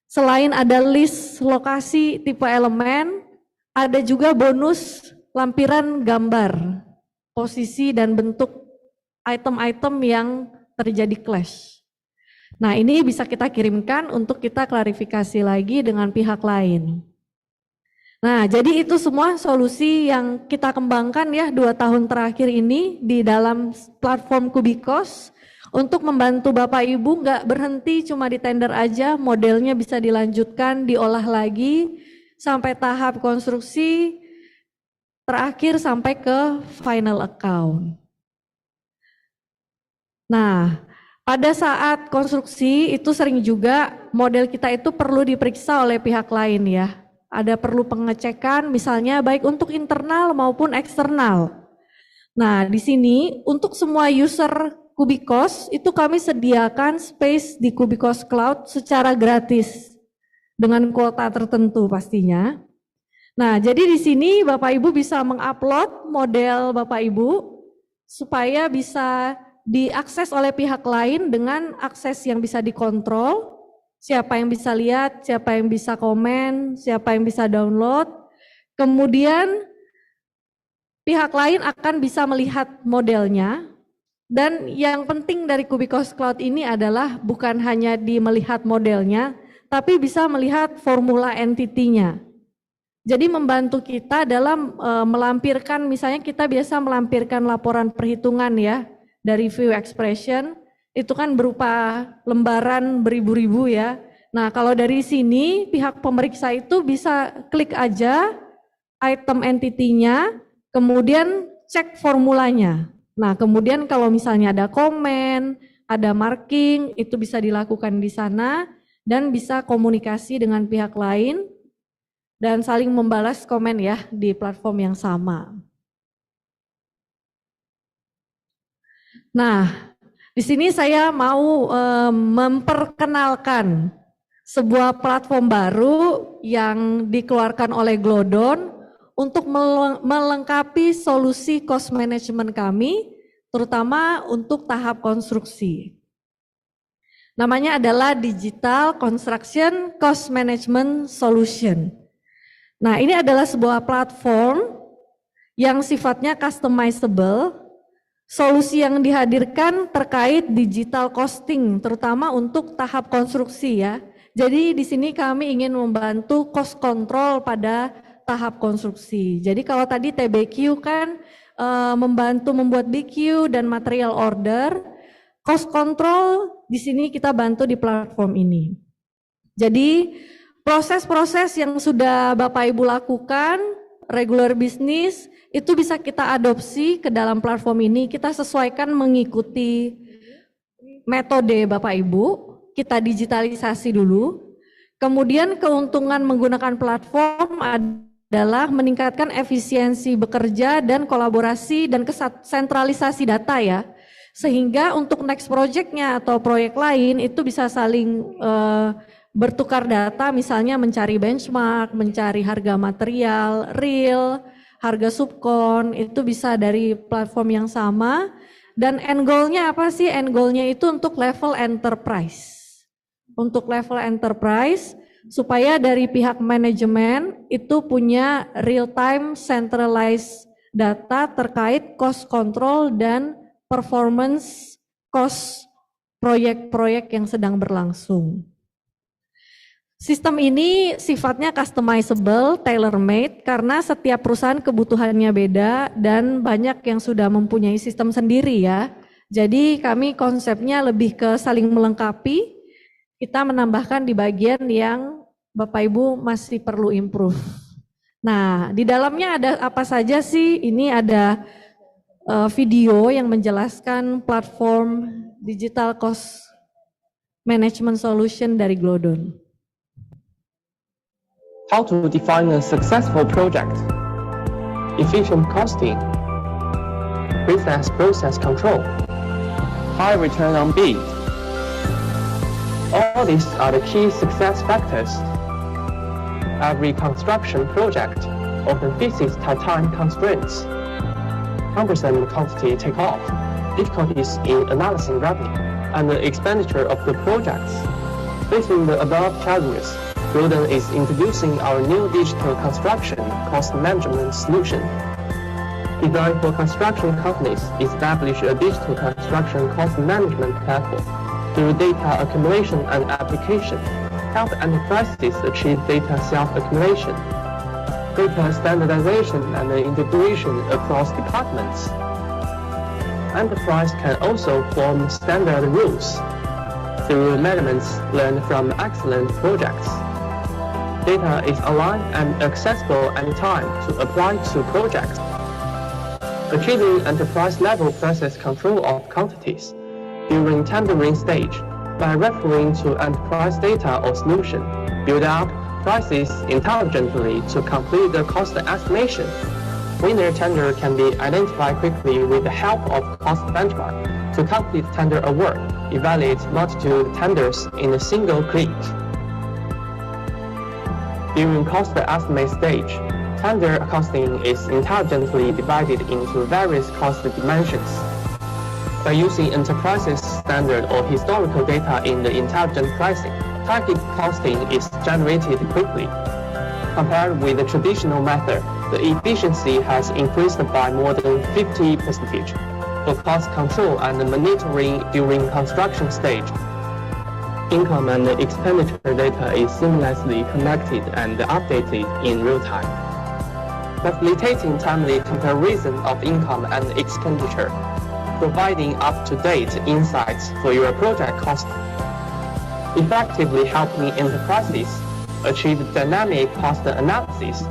Selain ada list lokasi tipe elemen, ada juga bonus lampiran gambar, posisi dan bentuk item-item yang terjadi clash. Nah, ini bisa kita kirimkan untuk kita klarifikasi lagi dengan pihak lain. Nah, jadi itu semua solusi yang kita kembangkan ya 2 tahun terakhir ini di dalam platform Kubikos untuk membantu Bapak Ibu nggak berhenti cuma di tender aja, modelnya bisa dilanjutkan, diolah lagi sampai tahap konstruksi, terakhir sampai ke final account. Nah, pada saat konstruksi itu sering juga model kita itu perlu diperiksa oleh pihak lain ya. Ada perlu pengecekan misalnya baik untuk internal maupun eksternal. Nah, di sini untuk semua user Kubikos itu kami sediakan space di Kubikos Cloud secara gratis dengan kuota tertentu pastinya. Nah, jadi di sini Bapak Ibu bisa mengupload model Bapak Ibu supaya bisa diakses oleh pihak lain dengan akses yang bisa dikontrol. Siapa yang bisa lihat, siapa yang bisa komen, siapa yang bisa download. Kemudian pihak lain akan bisa melihat modelnya. Dan yang penting dari Kubikos Cloud ini adalah bukan hanya di melihat modelnya, tapi bisa melihat formula entity-nya. Jadi membantu kita dalam melampirkan, misalnya kita biasa melampirkan laporan perhitungan ya, dari view expression, itu kan berupa lembaran beribu-ribu ya. Nah, kalau dari sini pihak pemeriksa itu bisa klik aja item entity-nya, kemudian cek formulanya. Nah, kemudian kalau misalnya ada komen, ada marking, itu bisa dilakukan di sana dan bisa komunikasi dengan pihak lain dan saling membalas komen ya di platform yang sama. Nah, di sini saya mau memperkenalkan sebuah platform baru yang dikeluarkan oleh Glodon untuk melengkapi solusi cost management kami, terutama untuk tahap konstruksi. Namanya adalah Digital Construction Cost Management Solution. Nah, ini adalah sebuah platform yang sifatnya customizable. Solusi yang dihadirkan terkait digital costing, terutama untuk tahap konstruksi ya. Jadi di sini kami ingin membantu cost control pada tahap konstruksi. Jadi kalau tadi TBQ kan membantu membuat BQ dan material order, cost control di sini kita bantu di platform ini. Jadi proses-proses yang sudah Bapak Ibu lakukan, regular business, itu bisa kita adopsi ke dalam platform ini, kita sesuaikan mengikuti metode Bapak Ibu, kita digitalisasi dulu. Kemudian keuntungan menggunakan platform adalah meningkatkan efisiensi bekerja dan kolaborasi dan sentralisasi data ya. Sehingga untuk next project-nya atau proyek lain itu bisa saling bertukar data, misalnya mencari benchmark, mencari harga material, real, harga subkon, itu bisa dari platform yang sama. Dan end goal-nya apa sih? End goal-nya itu untuk level enterprise. Untuk level enterprise, supaya dari pihak manajemen itu punya real-time centralized data terkait cost control dan performance cost proyek-proyek yang sedang berlangsung. Sistem ini sifatnya customizable, tailor-made, karena setiap perusahaan kebutuhannya beda dan banyak yang sudah mempunyai sistem sendiri ya. Jadi kami konsepnya lebih ke saling melengkapi, kita menambahkan di bagian yang Bapak Ibu masih perlu improve. Nah, di dalamnya ada apa saja sih? Ini ada video yang menjelaskan platform Digital Cost Management Solution dari Glodon. How to define a successful project, efficient costing, process control, high return on bid. All these are the key success factors. Every construction project often faces tight time constraints, cumbersome quantity takeoff, difficulties in analyzing revenue, and the expenditure of the projects. Facing the above challenges, Glodon is introducing our new digital construction cost management solution. Designed for construction companies, establish a digital construction cost management platform. Through data accumulation and application, help enterprises achieve data self-accumulation, data standardization and integration across departments. Enterprise can also form standard rules through measurements learned from excellent projects. Data is aligned and accessible anytime to apply to projects. Achieving enterprise-level process control of quantities during tendering stage by referring to enterprise data or solution, build up prices intelligently to complete the cost estimation. Winner tender can be identified quickly with the help of cost benchmark to complete tender award, evaluate multitude tenders in a single click. During cost estimate stage, tender costing is intelligently divided into various cost dimensions. By using enterprises standard or historical data in the intelligent pricing, target costing is generated quickly. Compared with the traditional method, the efficiency has increased by more than 50% for cost control and monitoring during construction stage. Income and expenditure data is seamlessly connected and updated in real time, facilitating timely comparison of income and expenditure, providing up-to-date insights for your project cost, effectively helping enterprises achieve dynamic cost analysis.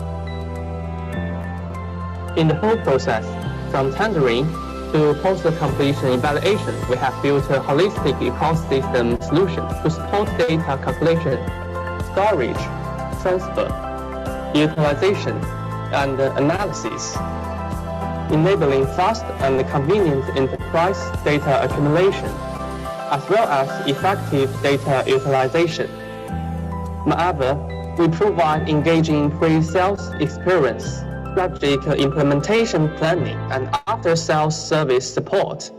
In the whole process, from tendering to post-completion evaluation, we have built a holistic ecosystem solution to support data calculation, storage, transfer, utilization, and analysis, enabling fast and convenient enterprise data accumulation, as well as effective data utilization. Moreover, we provide engaging pre-sales experience, strategic implementation planning, and after-sales service support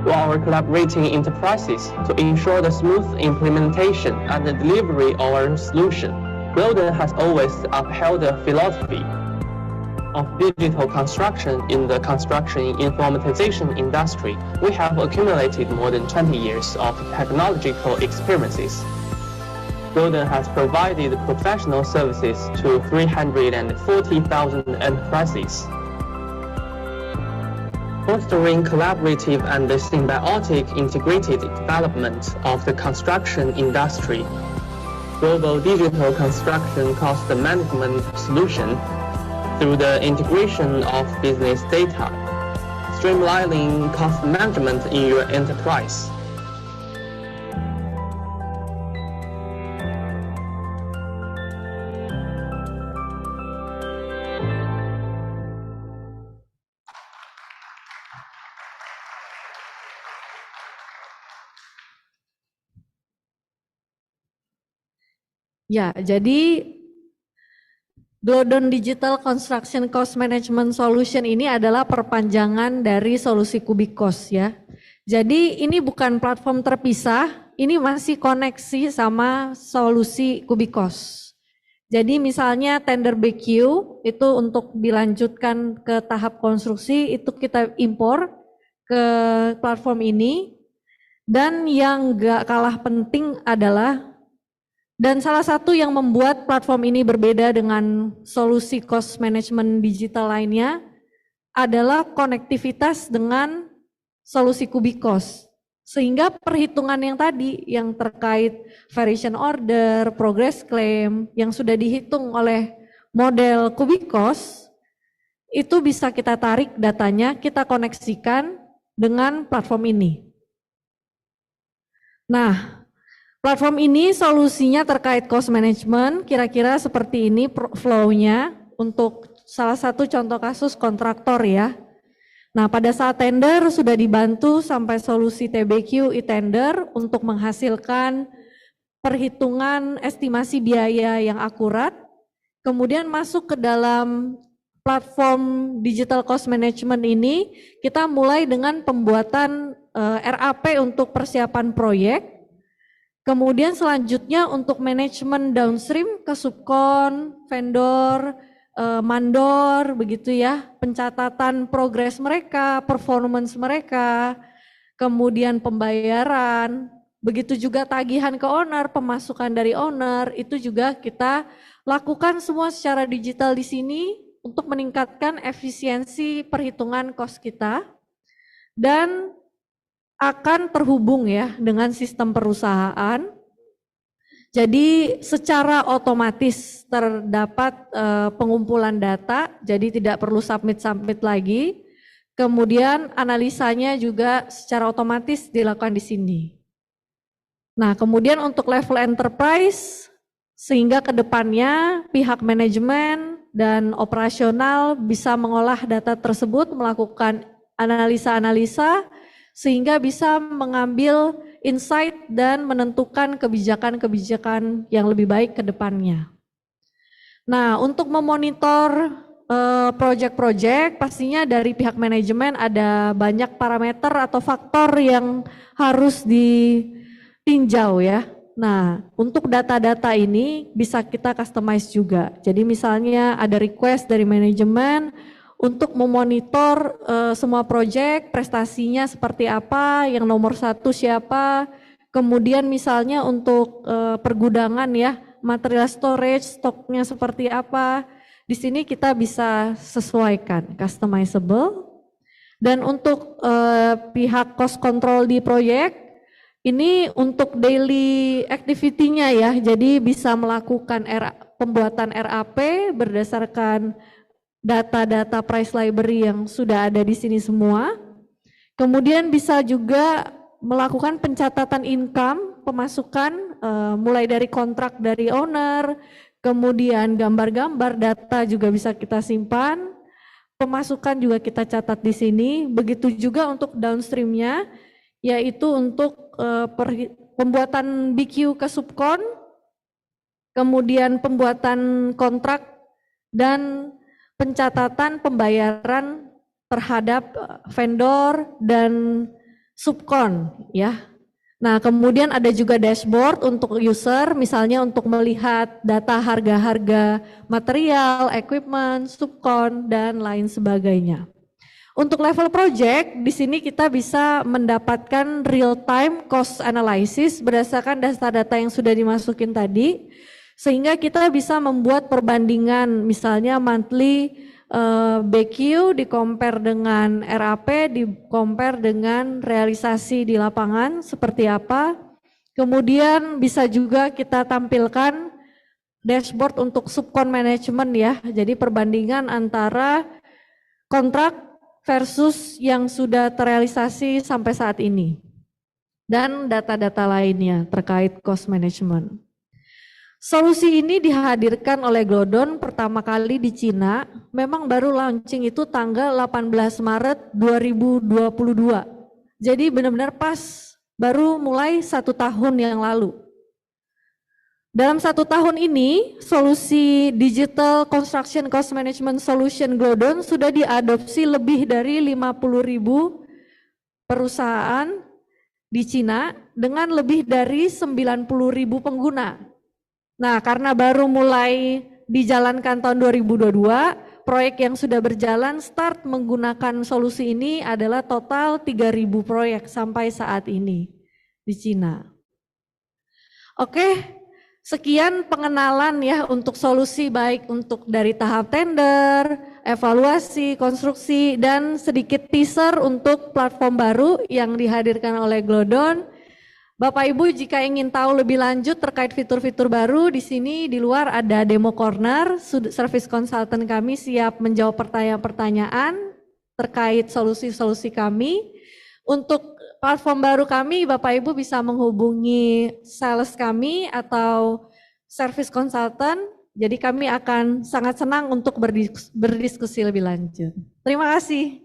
to our collaborating enterprises to ensure the smooth implementation and the delivery of our solution. Glodon has always upheld the philosophy of digital construction in the construction informatization industry. We have accumulated more than 20 years of technological experiences. Glodon has provided professional services to 340,000 enterprises, fostering collaborative and symbiotic integrated development of the construction industry. Global digital construction cost management solution through the integration of business data, streamlining cost management in your enterprise. Ya, jadi Glodon Digital Construction Cost Management Solution ini adalah perpanjangan dari solusi Kubikos ya. Jadi ini bukan platform terpisah, ini masih koneksi sama solusi Kubikos. Jadi misalnya tender BQ itu untuk dilanjutkan ke tahap konstruksi itu kita impor ke platform ini. Dan yang gak kalah penting adalah dan salah satu yang membuat platform ini berbeda dengan solusi cost management digital lainnya adalah konektivitas dengan solusi Kubikos. Sehingga perhitungan yang tadi yang terkait variation order, progress claim yang sudah dihitung oleh model Kubikos itu bisa kita tarik datanya, kita koneksikan dengan platform ini. Nah, platform ini solusinya terkait cost management, kira-kira seperti ini flow-nya untuk salah satu contoh kasus kontraktor ya. Nah pada saat tender sudah dibantu sampai solusi TBQ e-tender untuk menghasilkan perhitungan estimasi biaya yang akurat, kemudian masuk ke dalam platform digital cost management ini, kita mulai dengan pembuatan RAP untuk persiapan proyek. Kemudian selanjutnya untuk manajemen downstream ke subkon, vendor, mandor, begitu ya, pencatatan progres mereka, performance mereka, kemudian pembayaran, begitu juga tagihan ke owner, pemasukan dari owner, itu juga kita lakukan semua secara digital di sini untuk meningkatkan efisiensi perhitungan cost kita dan akan terhubung ya dengan sistem perusahaan. Jadi secara otomatis terdapat pengumpulan data, jadi tidak perlu submit lagi. Kemudian analisanya juga secara otomatis dilakukan di sini. Nah, kemudian untuk level enterprise sehingga ke depannya pihak manajemen dan operasional bisa mengolah data tersebut, melakukan analisa-analisa sehingga bisa mengambil insight dan menentukan kebijakan-kebijakan yang lebih baik ke depannya. Nah, untuk memonitor proyek-proyek pastinya dari pihak manajemen ada banyak parameter atau faktor yang harus ditinjau ya. Nah, untuk data-data ini bisa kita customize juga. Jadi misalnya ada request dari manajemen untuk memonitor semua proyek, prestasinya seperti apa, yang nomor satu siapa, kemudian misalnya untuk pergudangan ya, material storage, stoknya seperti apa, di sini kita bisa sesuaikan, customizable. Dan untuk pihak cost control di proyek, ini untuk daily activity-nya ya, jadi bisa melakukan pembuatan RAP berdasarkan data-data price library yang sudah ada di sini semua. Kemudian bisa juga melakukan pencatatan income, pemasukan mulai dari kontrak dari owner, kemudian gambar-gambar, data juga bisa kita simpan, pemasukan juga kita catat di sini. Begitu juga untuk downstreamnya, yaitu untuk pembuatan BQ ke subkon, kemudian pembuatan kontrak dan pencatatan pembayaran terhadap vendor dan subkon ya. Nah, kemudian ada juga dashboard untuk user, misalnya untuk melihat data harga-harga material, equipment, subkon dan lain sebagainya. Untuk level project, di sini kita bisa mendapatkan real time cost analysis berdasarkan data-data yang sudah dimasukin tadi, sehingga kita bisa membuat perbandingan, misalnya monthly BQ di-compare dengan RAP, di-compare dengan realisasi di lapangan seperti apa. Kemudian bisa juga kita tampilkan dashboard untuk subkon management ya, jadi perbandingan antara kontrak versus yang sudah terrealisasi sampai saat ini. Dan data-data lainnya terkait cost management. Solusi ini dihadirkan oleh Glodon pertama kali di Cina, memang baru launching itu tanggal 18 Maret 2022. Jadi benar-benar pas, baru mulai 1 tahun yang lalu. Dalam 1 tahun ini, solusi Digital Construction Cost Management Solution Glodon sudah diadopsi lebih dari 50.000 perusahaan di Cina dengan lebih dari 90.000 pengguna. Nah, karena baru mulai dijalankan tahun 2022, proyek yang sudah berjalan start menggunakan solusi ini adalah total 3.000 proyek sampai saat ini di Cina. Oke, sekian pengenalan ya untuk solusi baik untuk dari tahap tender, evaluasi, konstruksi, dan sedikit teaser untuk platform baru yang dihadirkan oleh Glodon. Bapak Ibu jika ingin tahu lebih lanjut terkait fitur-fitur baru, di sini di luar ada demo corner, service consultant kami siap menjawab pertanyaan-pertanyaan terkait solusi-solusi kami. Untuk platform baru kami, Bapak Ibu bisa menghubungi sales kami atau service consultant, jadi kami akan sangat senang untuk berdiskusi lebih lanjut. Terima kasih.